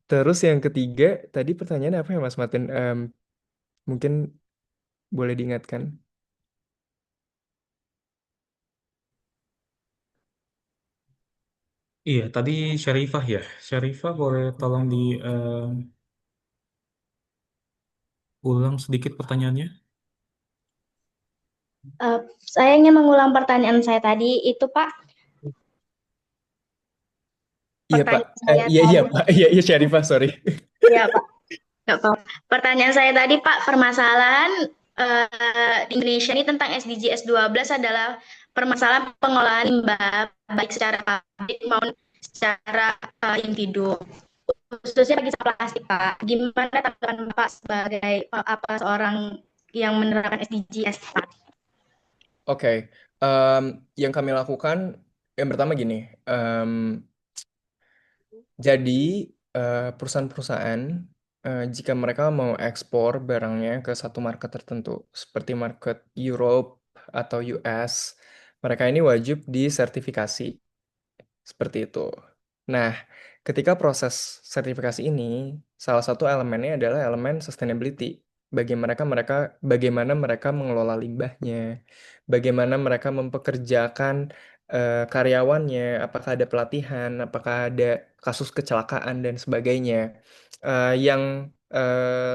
Terus yang ketiga, tadi pertanyaannya apa ya Mas Martin? Mungkin boleh diingatkan. Iya, tadi Syarifah ya. Syarifah boleh tolong ulang sedikit pertanyaannya? Saya ingin mengulang pertanyaan saya tadi itu Pak. Iya Pak. Pertanyaan saya Iya tadi. Pak. Iya Syarifah, sorry. Iya Pak. Nggak apa-apa. Pertanyaan saya tadi Pak, permasalahan di Indonesia ini tentang SDGs 12 adalah permasalahan pengolahan limbah baik secara pabrik maupun secara individu. Khususnya bagi sampah plastik Pak. Gimana tanggapan Bapak sebagai seorang yang menerapkan SDGs Pak? Oke, yang kami lakukan yang pertama gini, jadi perusahaan-perusahaan jika mereka mau ekspor barangnya ke satu market tertentu, seperti market Europe atau US, mereka ini wajib disertifikasi. Seperti itu. Nah, ketika proses sertifikasi ini, salah satu elemennya adalah elemen sustainability. Bagaimana mereka mengelola limbahnya, bagaimana mereka mempekerjakan karyawannya, apakah ada pelatihan, apakah ada kasus kecelakaan dan sebagainya. Yang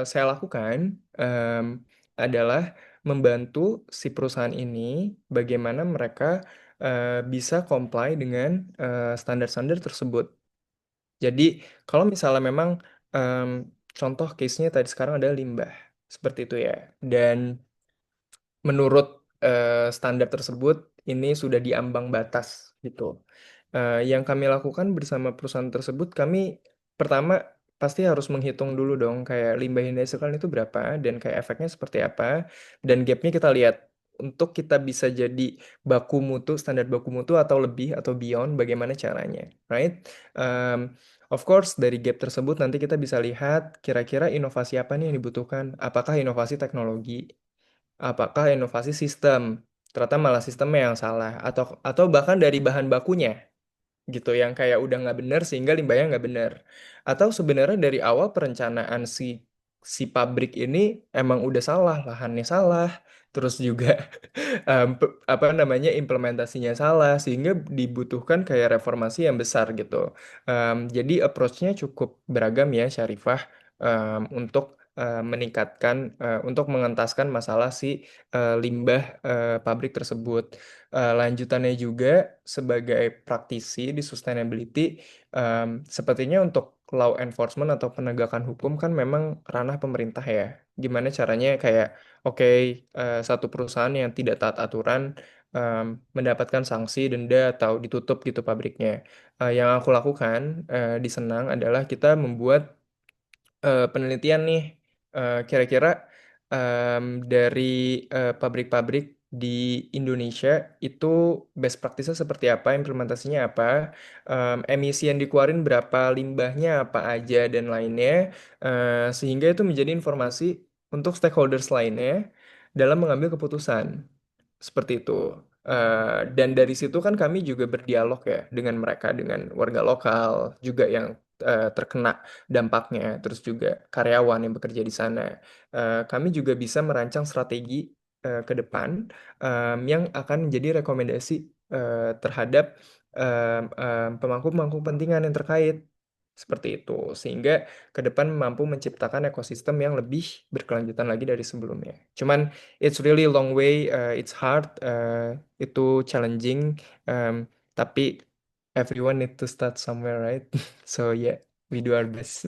saya lakukan adalah membantu si perusahaan ini bagaimana mereka bisa comply dengan standar-standar tersebut. Jadi kalau misalnya memang em, contoh case-nya tadi sekarang adalah limbah, seperti itu ya. Dan menurut standar tersebut ini sudah diambang batas gitu. Yang kami lakukan bersama perusahaan tersebut, kami pertama pasti harus menghitung dulu dong kayak limbah yang dihasilkan itu berapa dan kayak efeknya seperti apa, dan gapnya kita lihat untuk kita bisa jadi baku mutu, standar baku mutu atau lebih atau beyond, bagaimana caranya, right? Um, of course dari gap tersebut nanti kita bisa lihat kira-kira inovasi apa nih yang dibutuhkan, apakah inovasi teknologi, apakah inovasi sistem, ternyata malah sistemnya yang salah, atau bahkan dari bahan bakunya gitu yang kayak udah nggak bener sehingga limbahnya nggak bener, atau sebenarnya dari awal perencanaan si pabrik ini emang udah salah, lahannya salah, terus juga apa namanya implementasinya salah, sehingga dibutuhkan kayak reformasi yang besar gitu. Jadi approach-nya cukup beragam ya, Syarifah, untuk meningkatkan, untuk mengentaskan masalah si limbah pabrik tersebut. Lanjutannya juga sebagai praktisi di sustainability, sepertinya untuk law enforcement atau penegakan hukum kan memang ranah pemerintah ya. Gimana caranya kayak, oke, satu perusahaan yang tidak taat aturan mendapatkan sanksi, denda, atau ditutup gitu pabriknya. Yang aku lakukan di Senang adalah kita membuat penelitian nih, kira-kira dari pabrik-pabrik di Indonesia itu best practice-nya seperti apa, implementasinya apa, emisi yang dikeluarin berapa, limbahnya apa aja dan lainnya, sehingga itu menjadi informasi untuk stakeholders lainnya dalam mengambil keputusan. Seperti itu. Dan dari situ kan kami juga berdialog ya dengan mereka, dengan warga lokal juga yang terkena dampaknya, terus juga karyawan yang bekerja di sana. Kami juga bisa merancang strategi ke depan yang akan menjadi rekomendasi terhadap pemangku-pemangku kepentingan yang terkait. Seperti itu, sehingga ke depan mampu menciptakan ekosistem yang lebih berkelanjutan lagi dari sebelumnya. Cuman it's really long way, it's hard, itu challenging, um, tapi everyone need to start somewhere, right? So yeah, we do our best.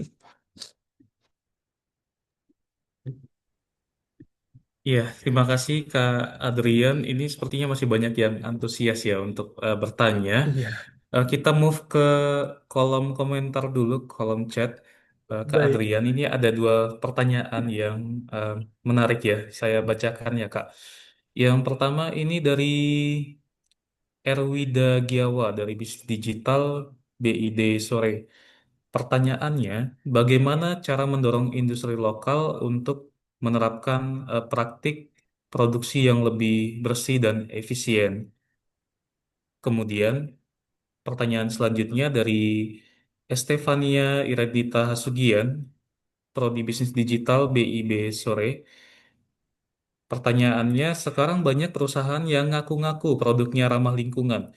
Iya, terima kasih Kak Adrian. Ini sepertinya masih banyak yang antusias ya untuk bertanya. Iya, Kita move ke kolom komentar dulu, kolom chat. Kak baik. Adrian, ini ada dua pertanyaan yang menarik ya. Saya bacakan ya Kak. Yang pertama ini dari Erwida Giawa dari Bisnis Digital BID Sore. Pertanyaannya, bagaimana cara mendorong industri lokal untuk menerapkan praktik produksi yang lebih bersih dan efisien? Kemudian, pertanyaan selanjutnya dari Estefania Iredita Hasugian, Prodi Bisnis Digital BIB Sore. Pertanyaannya, sekarang banyak perusahaan yang ngaku-ngaku produknya ramah lingkungan,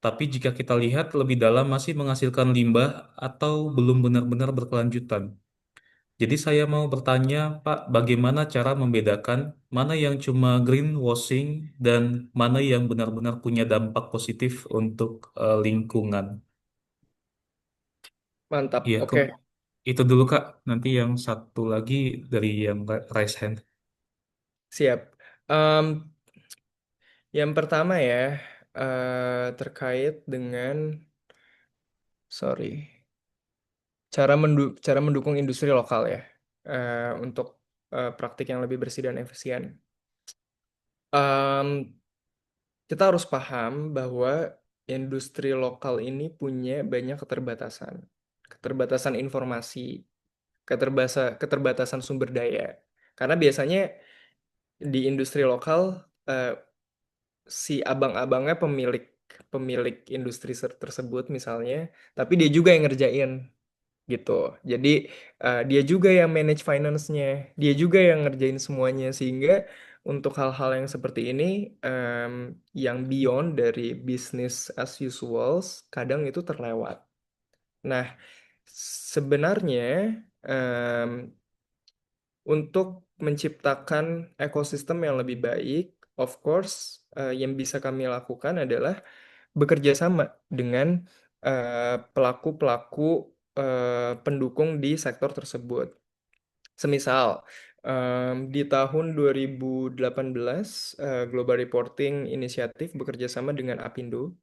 tapi jika kita lihat lebih dalam masih menghasilkan limbah atau belum benar-benar berkelanjutan. Jadi saya mau bertanya, Pak, bagaimana cara membedakan mana yang cuma greenwashing dan mana yang benar-benar punya dampak positif untuk lingkungan? Mantap. Iya, Oke, itu dulu Kak. Nanti yang satu lagi dari yang raise hand. siap. Em, yang pertama ya, terkait dengan, sorry, cara mendukung industri lokal ya, untuk praktik yang lebih bersih dan efisien. Em, kita harus paham bahwa industri lokal ini punya banyak keterbatasan. Keterbatasan informasi, keterbatasan sumber daya. Karena biasanya di industri lokal, eh, si abang-abangnya pemilik pemilik industri tersebut misalnya, tapi dia juga yang ngerjain gitu. Jadi dia juga yang manage finance-nya, dia juga yang ngerjain semuanya, sehingga untuk hal-hal yang seperti ini, em, yang beyond dari business as usual kadang itu terlewat. Nah, sebenarnya em, untuk menciptakan ekosistem yang lebih baik, of course, yang bisa kami lakukan adalah bekerja sama dengan pelaku-pelaku pendukung di sektor tersebut. Semisal, di tahun 2018, Global Reporting Initiative bekerja sama dengan Apindo,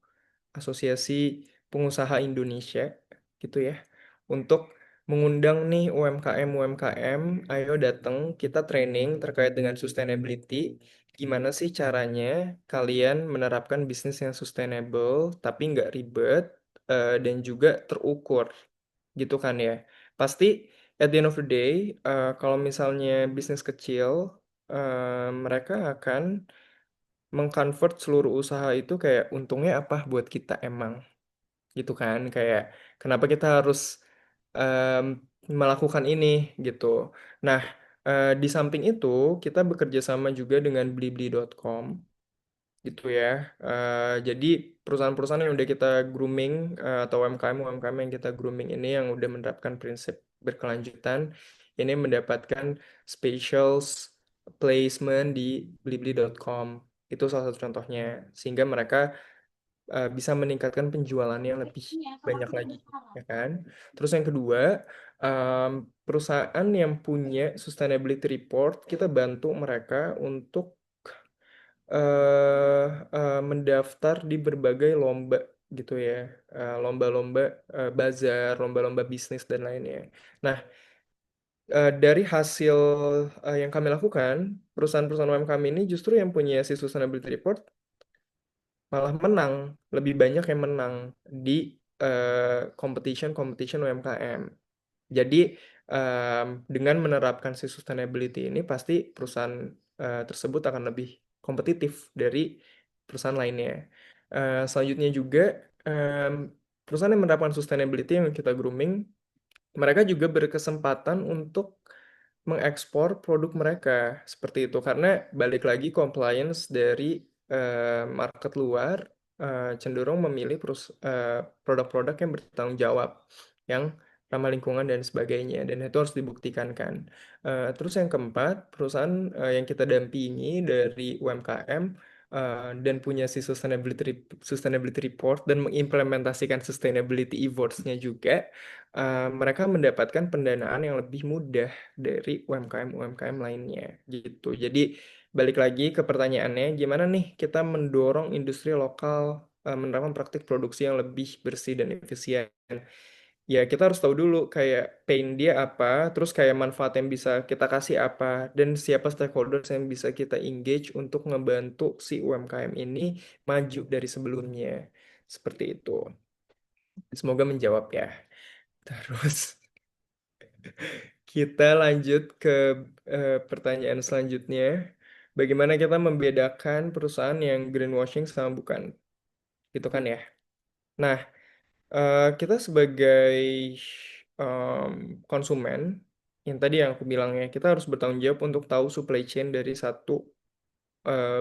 Asosiasi Pengusaha Indonesia, gitu ya, untuk mengundang nih UMKM-UMKM, ayo datang kita training terkait dengan sustainability. Gimana sih caranya kalian menerapkan bisnis yang sustainable tapi nggak ribet, dan juga terukur, gitu kan ya. Pasti at the end of the day, kalau misalnya bisnis kecil, mereka akan mengconvert seluruh usaha itu kayak untungnya apa buat kita emang, gitu kan, kayak kenapa kita harus em, melakukan ini gitu. Nah, di samping itu kita bekerja sama juga dengan blibli.com gitu ya. Jadi perusahaan-perusahaan yang udah kita grooming atau UMKM yang kita grooming ini yang udah menerapkan prinsip berkelanjutan ini mendapatkan special placement di blibli.com. Itu salah satu contohnya sehingga mereka bisa meningkatkan penjualannya lebih banyak lagi, ya kan? Terus yang kedua, perusahaan yang punya sustainability report, kita bantu mereka untuk eh mendaftar di berbagai lomba gitu ya. Lomba-lomba bazar, lomba-lomba bisnis dan lainnya. Nah, dari hasil yang kami lakukan, perusahaan-perusahaan UMKM ini justru yang punya si sustainability report malah menang, lebih banyak yang menang di competition UMKM. Jadi dengan menerapkan si sustainability ini pasti perusahaan tersebut akan lebih kompetitif dari perusahaan lainnya. Selanjutnya juga perusahaan yang menerapkan sustainability yang kita grooming, mereka juga berkesempatan untuk mengekspor produk mereka seperti itu karena balik lagi compliance dari market luar cenderung memilih produk-produk yang bertanggung jawab, yang ramah lingkungan dan sebagainya, dan itu harus dibuktikan kan. Terus yang keempat, perusahaan yang kita dampingi dari UMKM dan punya si sustainability report dan mengimplementasikan sustainability awards-nya juga, mereka mendapatkan pendanaan yang lebih mudah dari UMKM lainnya gitu. Jadi balik lagi ke pertanyaannya, gimana nih kita mendorong industri lokal menerapkan praktik produksi yang lebih bersih dan efisien? Ya kita harus tahu dulu kayak pain dia apa, terus kayak manfaat yang bisa kita kasih apa, dan siapa stakeholders yang bisa kita engage untuk ngebantu si UMKM ini maju dari sebelumnya. Seperti itu. Semoga menjawab ya. Terus kita lanjut ke pertanyaan selanjutnya. Bagaimana kita membedakan perusahaan yang greenwashing sama bukan? Gitu kan ya. Nah, kita sebagai konsumen, yang tadi yang aku bilangnya, kita harus bertanggung jawab untuk tahu supply chain dari satu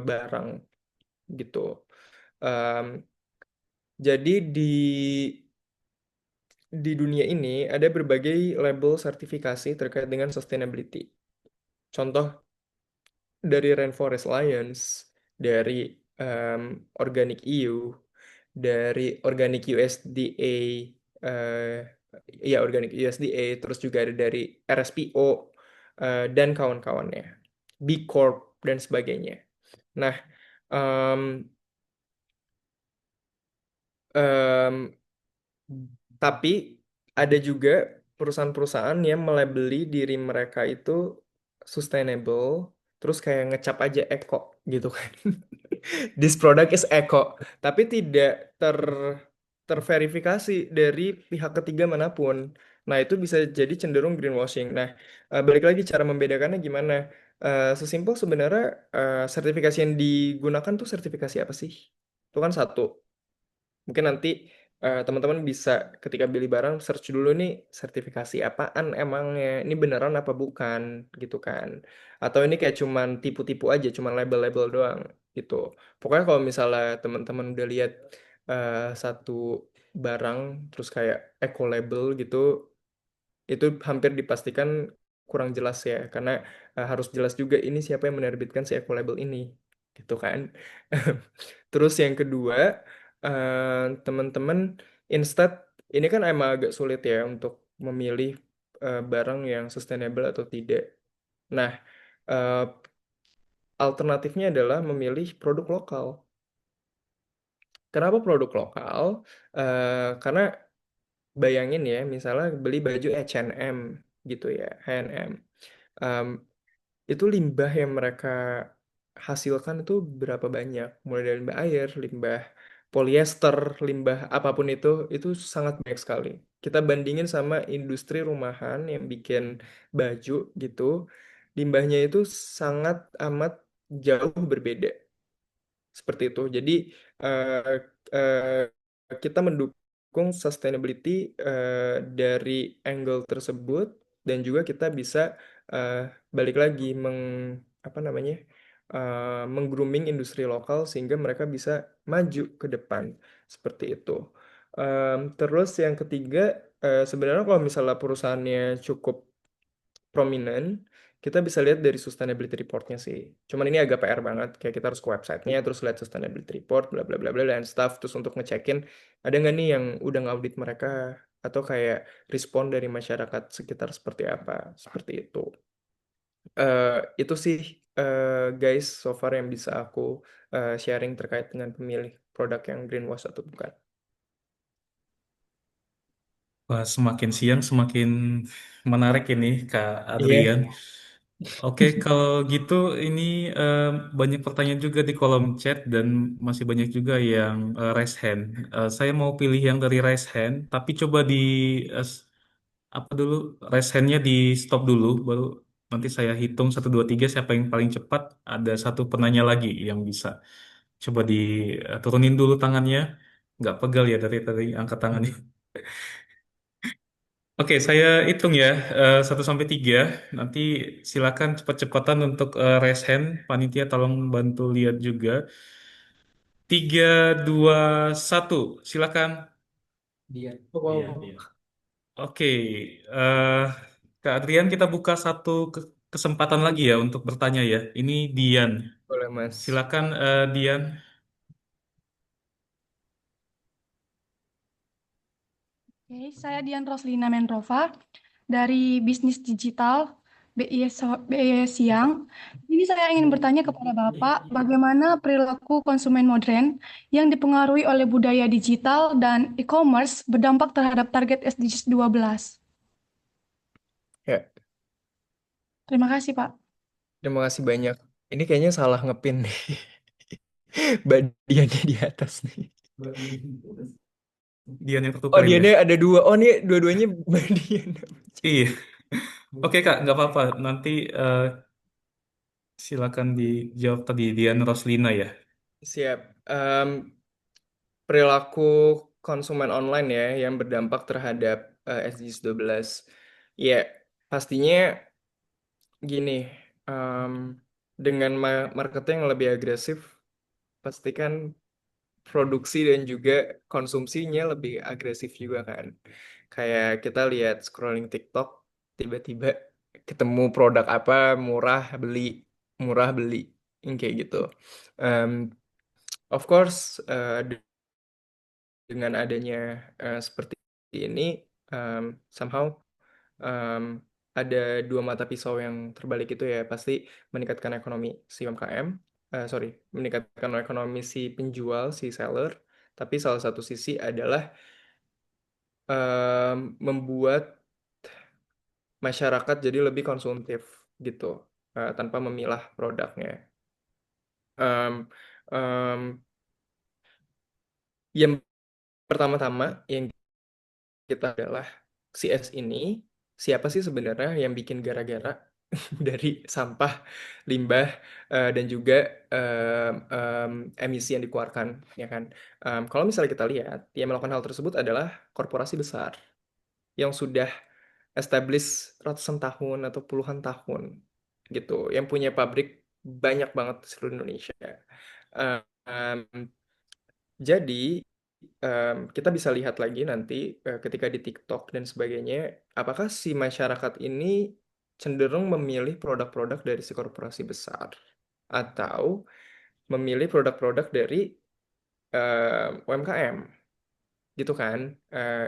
barang gitu. Em, jadi di dunia ini ada berbagai label sertifikasi terkait dengan sustainability. Contoh dari Rainforest Alliance, dari Organic EU, dari Organic USDA, ya Organic USDA, terus juga ada dari RSPO dan kawan-kawannya, B Corp dan sebagainya. Nah, em, em, tapi ada juga perusahaan-perusahaan yang melabeli diri mereka itu sustainable, terus kayak ngecap aja eco gitu kan. This product is eco, tapi tidak terverifikasi dari pihak ketiga manapun. Nah, itu bisa jadi cenderung greenwashing. Nah, balik lagi cara membedakannya gimana? Sesimpel sebenarnya sertifikasi yang digunakan tuh sertifikasi apa sih? Itu kan satu. Mungkin nanti teman-teman bisa ketika beli barang search dulu nih sertifikasi apaan emangnya, ini beneran apa bukan gitu kan. Atau ini kayak cuman tipu-tipu aja, cuman label-label doang gitu. Pokoknya kalau misalnya teman-teman udah lihat satu barang terus kayak eco label gitu, itu hampir dipastikan kurang jelas ya karena harus jelas juga ini siapa yang menerbitkan si eco label ini gitu kan. Terus yang kedua, teman-teman instead ini kan emang agak sulit ya untuk memilih barang yang sustainable atau tidak. Nah, eh, alternatifnya adalah memilih produk lokal. Kenapa produk lokal? Karena bayangin ya, misalnya beli baju H&M gitu ya, H&M. Em, itu limbah yang mereka hasilkan itu berapa banyak? Mulai dari limbah air, limbah polyester, limbah apapun itu sangat banyak sekali. Kita bandingin sama industri rumahan yang bikin baju gitu, limbahnya itu sangat amat jauh berbeda. Seperti itu. Jadi eh, kita mendukung mendukung sustainability dari angle tersebut, dan juga kita bisa balik lagi apa namanya, meng-grooming industri lokal sehingga mereka bisa maju ke depan seperti itu. Terus yang ketiga, sebenarnya kalau misalnya perusahaannya cukup prominent, kita bisa lihat dari sustainability report-nya sih. Cuman ini agak PR banget, kayak kita harus ke website-nya, terus lihat sustainability report, bla bla bla bla, dan stuff, terus untuk ngecekin ada nggak nih yang udah ngaudit mereka, atau kayak respon dari masyarakat sekitar seperti apa, seperti itu. Itu sih guys, so far yang bisa aku sharing terkait dengan pemilih produk yang greenwash atau bukan. Wah, semakin siang semakin menarik ini Kak Iya. Adrian. Oke, kalau gitu ini eh, banyak pertanyaan juga di kolom chat dan masih banyak juga yang raise hand. Saya mau pilih yang dari raise hand, tapi coba di apa dulu raise hand-nya di stop dulu, baru nanti saya hitung 1 2 3 siapa yang paling cepat. Ada satu penanya lagi yang bisa. Coba diturunin dulu tangannya, nggak pegal ya dari angkat tangannya. Oke, saya hitung ya, 1 sampai 3. Nanti silakan cepat-cepatan untuk raise hand. Panitia tolong bantu lihat juga. 3 2 1, silakan. Dia. Iya, iya. Oke, eh, Kak Adrian, kita buka satu kesempatan lagi ya untuk bertanya ya. Ini Dian. Boleh, Mas. Silakan Dian. Oke, saya Dian Roslina Menrova dari Bisnis Digital BIS Siang. Ini saya ingin bertanya kepada Bapak, bagaimana perilaku konsumen modern yang dipengaruhi oleh budaya digital dan e-commerce berdampak terhadap target SDGs 12? Ya, Terima kasih, Pak. terima kasih banyak. Ini kayaknya salah ngepin nih. Badiannya di atas nih. Dian yang Oh, tertukar ini ya. Diannya ada 2. Oh, ini dua-duanya Badian. Iya. Oke Kak, nggak apa-apa. Nanti silakan dijawab tadi Dian Roslina ya. Siap. Perilaku konsumen online ya yang berdampak terhadap SDGs 12. Ya, pastinya gini, dengan marketing yang lebih agresif, pastikan produksi dan juga konsumsinya lebih agresif juga kan. Kayak kita lihat scrolling TikTok, tiba-tiba ketemu produk apa murah beli, yang kayak gitu. Um, of course, dengan adanya seperti ini, somehow um, ada dua mata pisau yang terbalik itu ya, pasti meningkatkan ekonomi si UMKM, sorry, meningkatkan ekonomi si penjual, si seller, tapi salah satu sisi adalah membuat masyarakat jadi lebih konsumtif gitu, tanpa memilah produknya. Um, um, yang pertama-tama yang kita adalah CS ini, siapa sih sebenarnya yang bikin gara-gara dari sampah, limbah, dan juga emisi yang dikeluarkan, ya kan? Kalau misalnya kita lihat, yang melakukan hal tersebut adalah korporasi besar yang sudah establish ratusan tahun atau puluhan tahun, gitu, yang punya pabrik banyak banget di seluruh Indonesia. Um, jadi kita bisa lihat lagi nanti ketika di TikTok dan sebagainya, apakah si masyarakat ini cenderung memilih produk-produk dari si korporasi besar atau memilih produk-produk dari UMKM, gitu kan?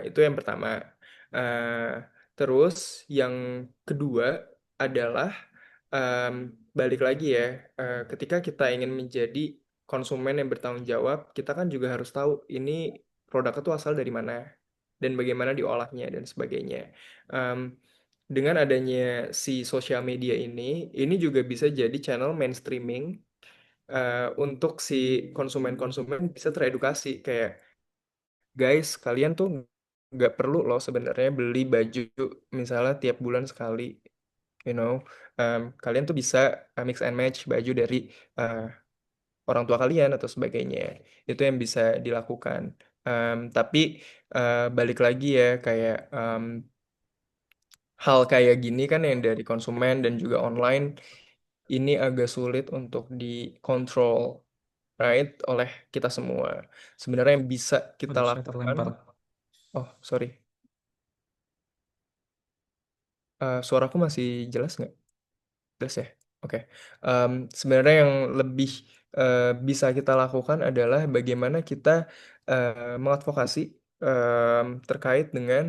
Itu yang pertama. Eh, Terus yang kedua adalah em, balik lagi ya, ketika kita ingin menjadi konsumen yang bertanggung jawab, kita kan juga harus tahu ini produknya tuh asal dari mana dan bagaimana diolahnya dan sebagainya. Em, dengan adanya si sosial media ini juga bisa jadi channel mainstreaming untuk si konsumen-konsumen bisa teredukasi, kayak guys, kalian tuh nggak perlu loh sebenarnya beli baju misalnya tiap bulan sekali, you know. Kalian tuh bisa mix and match baju dari uh, orang tua kalian atau sebagainya. Itu yang bisa dilakukan. Tapi balik lagi ya kayak hal kayak gini kan yang dari konsumen dan juga online ini agak sulit untuk dikontrol, right, oleh kita semua. Sebenarnya yang bisa kita Aduh, saya lakukan, terlempar. oh sorry, suaraku masih jelas nggak? Jelas ya? Oke. Sebenarnya yang lebih bisa kita lakukan adalah bagaimana kita mengadvokasi terkait dengan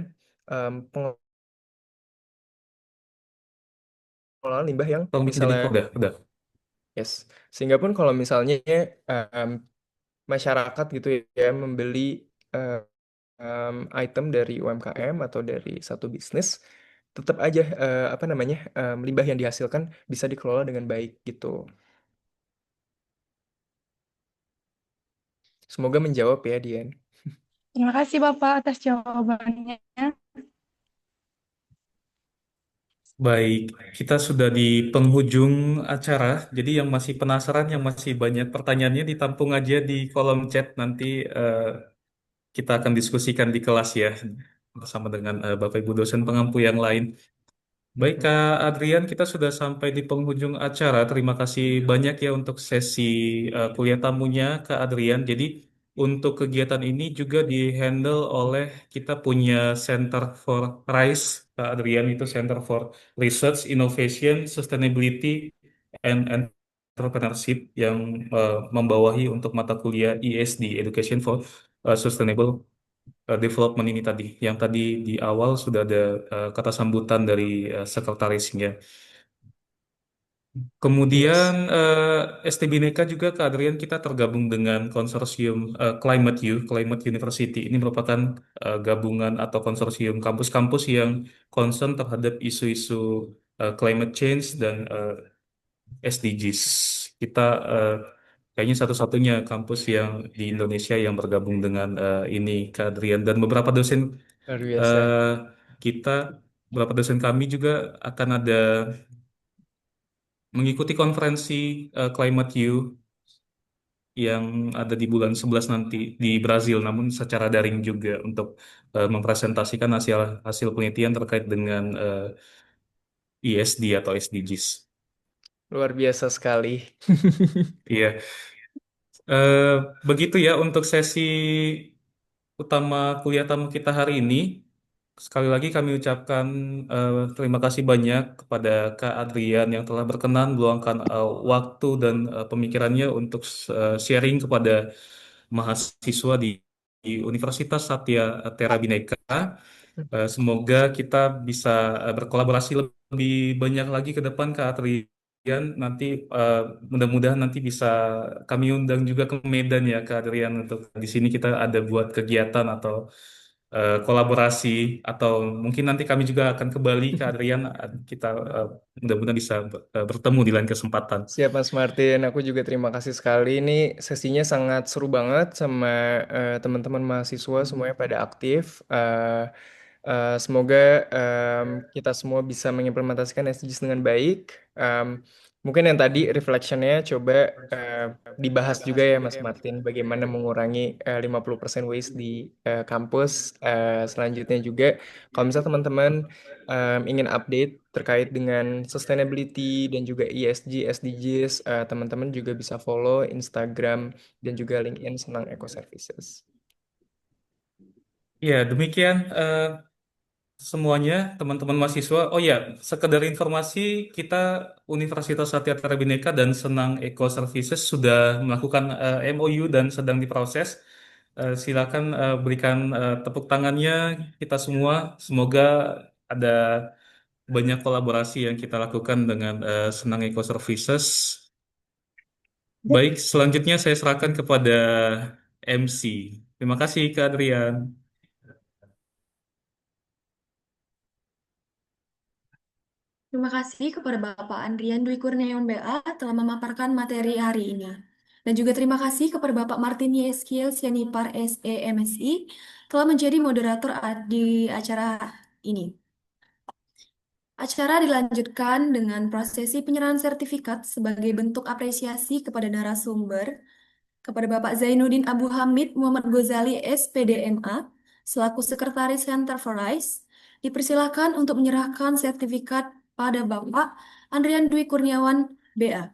pengelolaan limbah yang Tolong bisa jadi misalnya, udah. yes, sehingga pun kalau misalnya em, masyarakat gitu ya membeli eh, item dari UMKM atau dari satu bisnis, tetap aja apa namanya limbah yang dihasilkan bisa dikelola dengan baik gitu. Semoga menjawab ya, Dian. Terima kasih Bapak atas jawabannya. Baik, kita sudah di penghujung acara. Jadi yang masih penasaran, yang masih banyak pertanyaannya ditampung aja di kolom chat. Nanti eh, kita akan diskusikan di kelas ya bersama dengan Bapak Ibu dosen pengampu yang lain. Baik, Kak Adrian, kita sudah sampai di penghujung acara. Terima kasih banyak ya untuk sesi kuliah tamunya, Kak Adrian. Jadi, untuk kegiatan ini juga di-handle oleh kita punya Center for RISE, Kak Adrian, itu Center for Research, Innovation, Sustainability, and Entrepreneurship yang membawahi untuk mata kuliah ESD, Education for Sustainable Development ini tadi, yang tadi di awal sudah ada kata sambutan dari sekretarisnya. Kemudian Yes. ST Bhinneka juga Kak Adrian kita tergabung dengan konsorsium Climate U, Climate University. Ini merupakan gabungan atau konsorsium kampus-kampus yang concern terhadap isu-isu climate change dan SDGs. Kita eh, kayaknya satu-satunya kampus yang di Indonesia yang bergabung dengan ini, Kak Adrian. Dan beberapa dosen Luar biasa. eh, kita, beberapa dosen kami juga akan ada mengikuti konferensi Climate U yang ada di bulan 11 nanti di Brazil, namun secara daring juga untuk mempresentasikan hasil hasil penelitian terkait dengan ESD atau SDGs. Luar biasa sekali. Iya. Eh, Begitu ya untuk sesi utama kuliah tamu kita hari ini. Sekali lagi kami ucapkan terima kasih banyak kepada Kak Adrian yang telah berkenan meluangkan waktu dan pemikirannya untuk sharing kepada mahasiswa di Universitas Satya Tera Bhinneka. Semoga kita bisa berkolaborasi lebih banyak lagi ke depan, Kak Adrian. Nanti mudah-mudahan nanti bisa kami undang juga ke Medan ya, Kak Adrian. Untuk di sini kita ada buat kegiatan atau kolaborasi, atau mungkin nanti kami juga akan ke Bali, Kak Adrian. Kita mudah-mudahan bisa bertemu di lain kesempatan. Siap Mas Martin, aku juga terima kasih sekali. Ini sesinya sangat seru banget sama teman-teman mahasiswa semuanya pada aktif. Semoga kita semua bisa mengimplementasikan SDGs dengan baik. Em, Mungkin yang tadi reflectionnya coba eh, dibahas juga ya Mas Martin, bagaimana mengurangi 50% waste di kampus. Selanjutnya juga, kalau misalnya teman-teman ingin update terkait dengan sustainability dan juga ESG, SDGs, teman-teman juga bisa follow Instagram dan juga LinkedIn Senang Eco Services. Ya, demikian semuanya teman-teman mahasiswa. Oh ya, sekedar informasi, kita Universitas Satya Tara Bhinneka dan Senang Eco Services sudah melakukan MOU dan sedang diproses. Silakan berikan tepuk tangannya kita semua. Semoga ada banyak kolaborasi yang kita lakukan dengan Senang Eco Services. Baik, selanjutnya saya serahkan kepada MC. Terima kasih, Kak Adrian. Terima kasih kepada Bapak Andrian Dwi Kurniawan BA telah memaparkan materi hari ini. Dan juga terima kasih kepada Bapak Martin Yeskiel Sianipar SE MSI telah menjadi moderator di acara ini. Acara dilanjutkan dengan prosesi penyerahan sertifikat sebagai bentuk apresiasi kepada narasumber kepada Bapak Zainuddin Abu Hamid Muhammad Ghazali SPDMA selaku Sekretaris Center for Rice dipersilakan untuk menyerahkan sertifikat pada Bapak Andrian Dwi Kurniawan BA.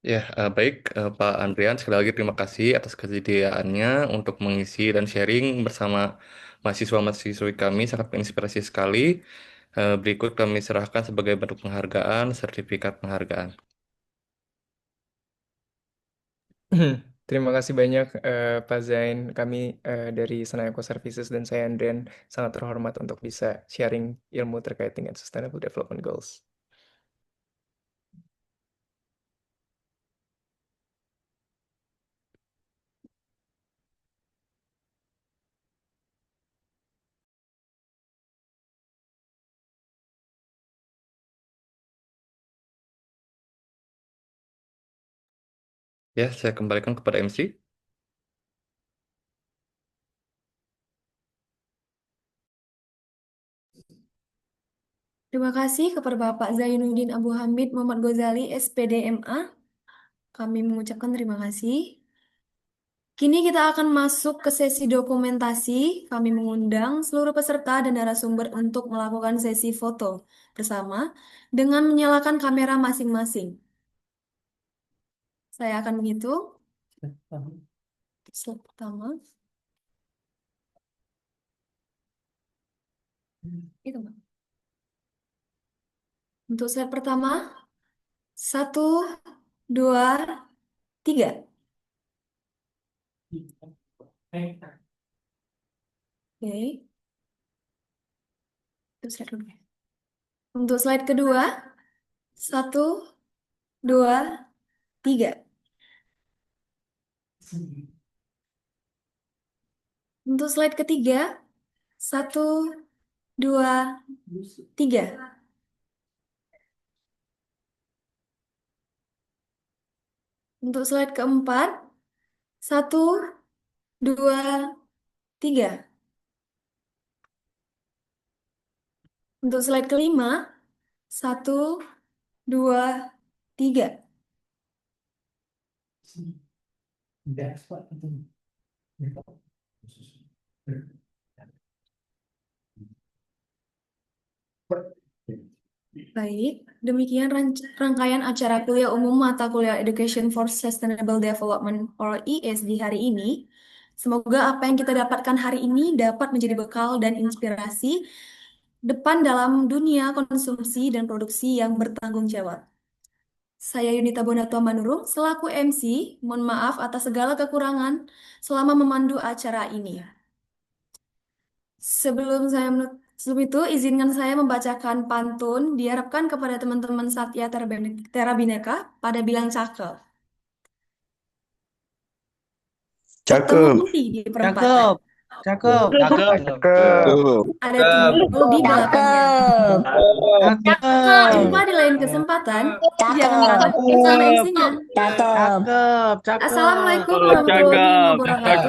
Ya, baik Pak Andrian, sekali lagi terima kasih atas kesediaannya untuk mengisi dan sharing bersama mahasiswa-mahasiswi kami, sangat menginspirasi sekali. Berikut kami serahkan sebagai bentuk penghargaan, sertifikat penghargaan. Terima kasih banyak Pak Zain. Kami dari Senayako Services dan saya Andrian sangat terhormat untuk bisa sharing ilmu terkait dengan Sustainable Development Goals. Ya, saya kembalikan kepada MC. Terima kasih kepada Bapak Zainuddin Abu Hamid Muhammad Ghazali SPDMA. Kami mengucapkan terima kasih. Kini kita akan masuk ke sesi dokumentasi. Kami mengundang seluruh peserta dan narasumber untuk melakukan sesi foto bersama dengan menyalakan kamera masing-masing. Saya akan menghitung. Slide pertama. Itu, Mbak. Untuk slide pertama, 1, 2, 3. Oke. Untuk slide kedua, 1, 2, 3. Untuk slide ketiga, 1, 2, 3. Untuk slide keempat, 1, 2, 3. Untuk slide kelima, 1, 2, 3. Baik, demikian rangkaian acara kuliah umum mata kuliah Education for Sustainable Development or ESD hari ini. Semoga apa yang kita dapatkan hari ini dapat menjadi bekal dan inspirasi depan dalam dunia konsumsi dan produksi yang bertanggung jawab. Saya Yunita Bonatua Manurung selaku MC, mohon maaf atas segala kekurangan selama memandu acara ini. Sebelum itu, izinkan saya membacakan pantun diharapkan kepada teman-teman Satya Tera Bineka pada bilang cakep. Bertemu Cakep. bukti di perempatan. Cakep. Ada timbul di belakangnya. Sampai jumpa di lain kesempatan. Jangan lupa sama MC-nya. Assalamualaikum warahmatullahi wabarakatuh.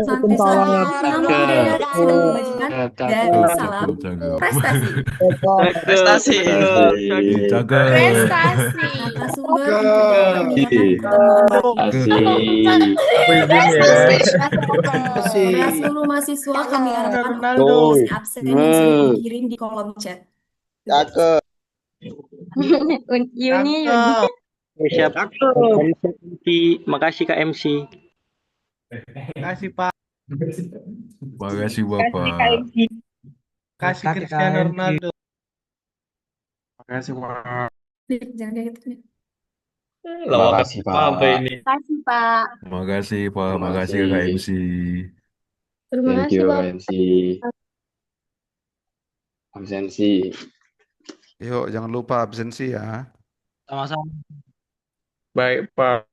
Santai-santai, nama budaya sedang kebajikan dan salam prestasi. Prestasi. Prestasi. Narasumber untuk meningkatkan pertemuan kepada seluruh mahasiswa kami harapkan untuk isi absen yang sudah dikirim di kolom chat. Cakep. Yuni. Siap. Makasih Kak MC. Kasih Pak. Makasih Bapak. Kasih Cristiano Ronaldo. Makasih Pak. Jangan kayak gitu. Makasih Pak. Makasih Pak. Makasih Pak. Makasih Kak MC. Terima kasih Pak. Absensi. Yuk, jangan lupa absensi ya. Sama-sama. Baik, Pak.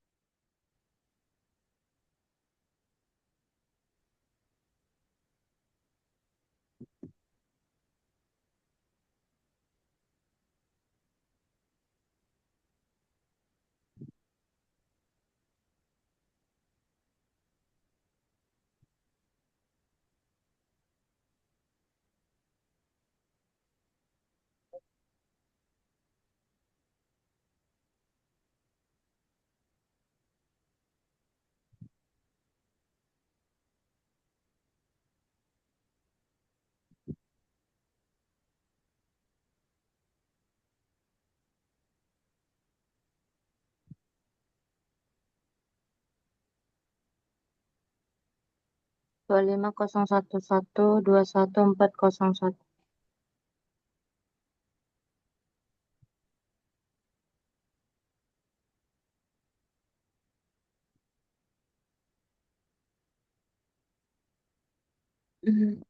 25011 21401. Mhm.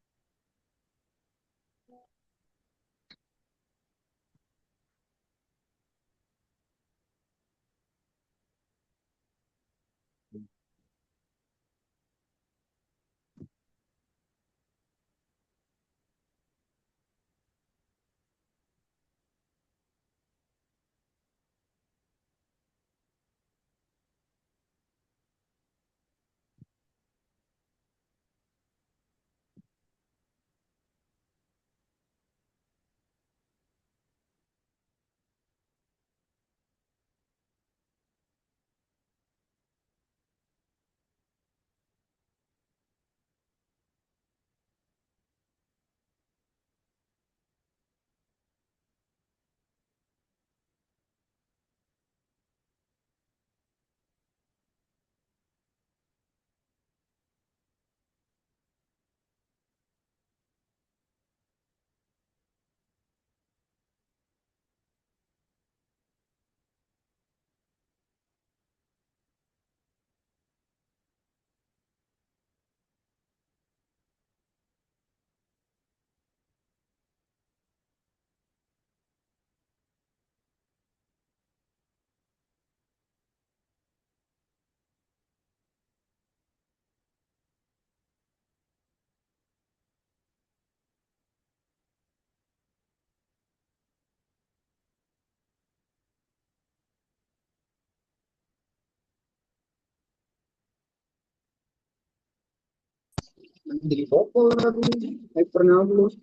Jadi popol lagi. Hyper 60.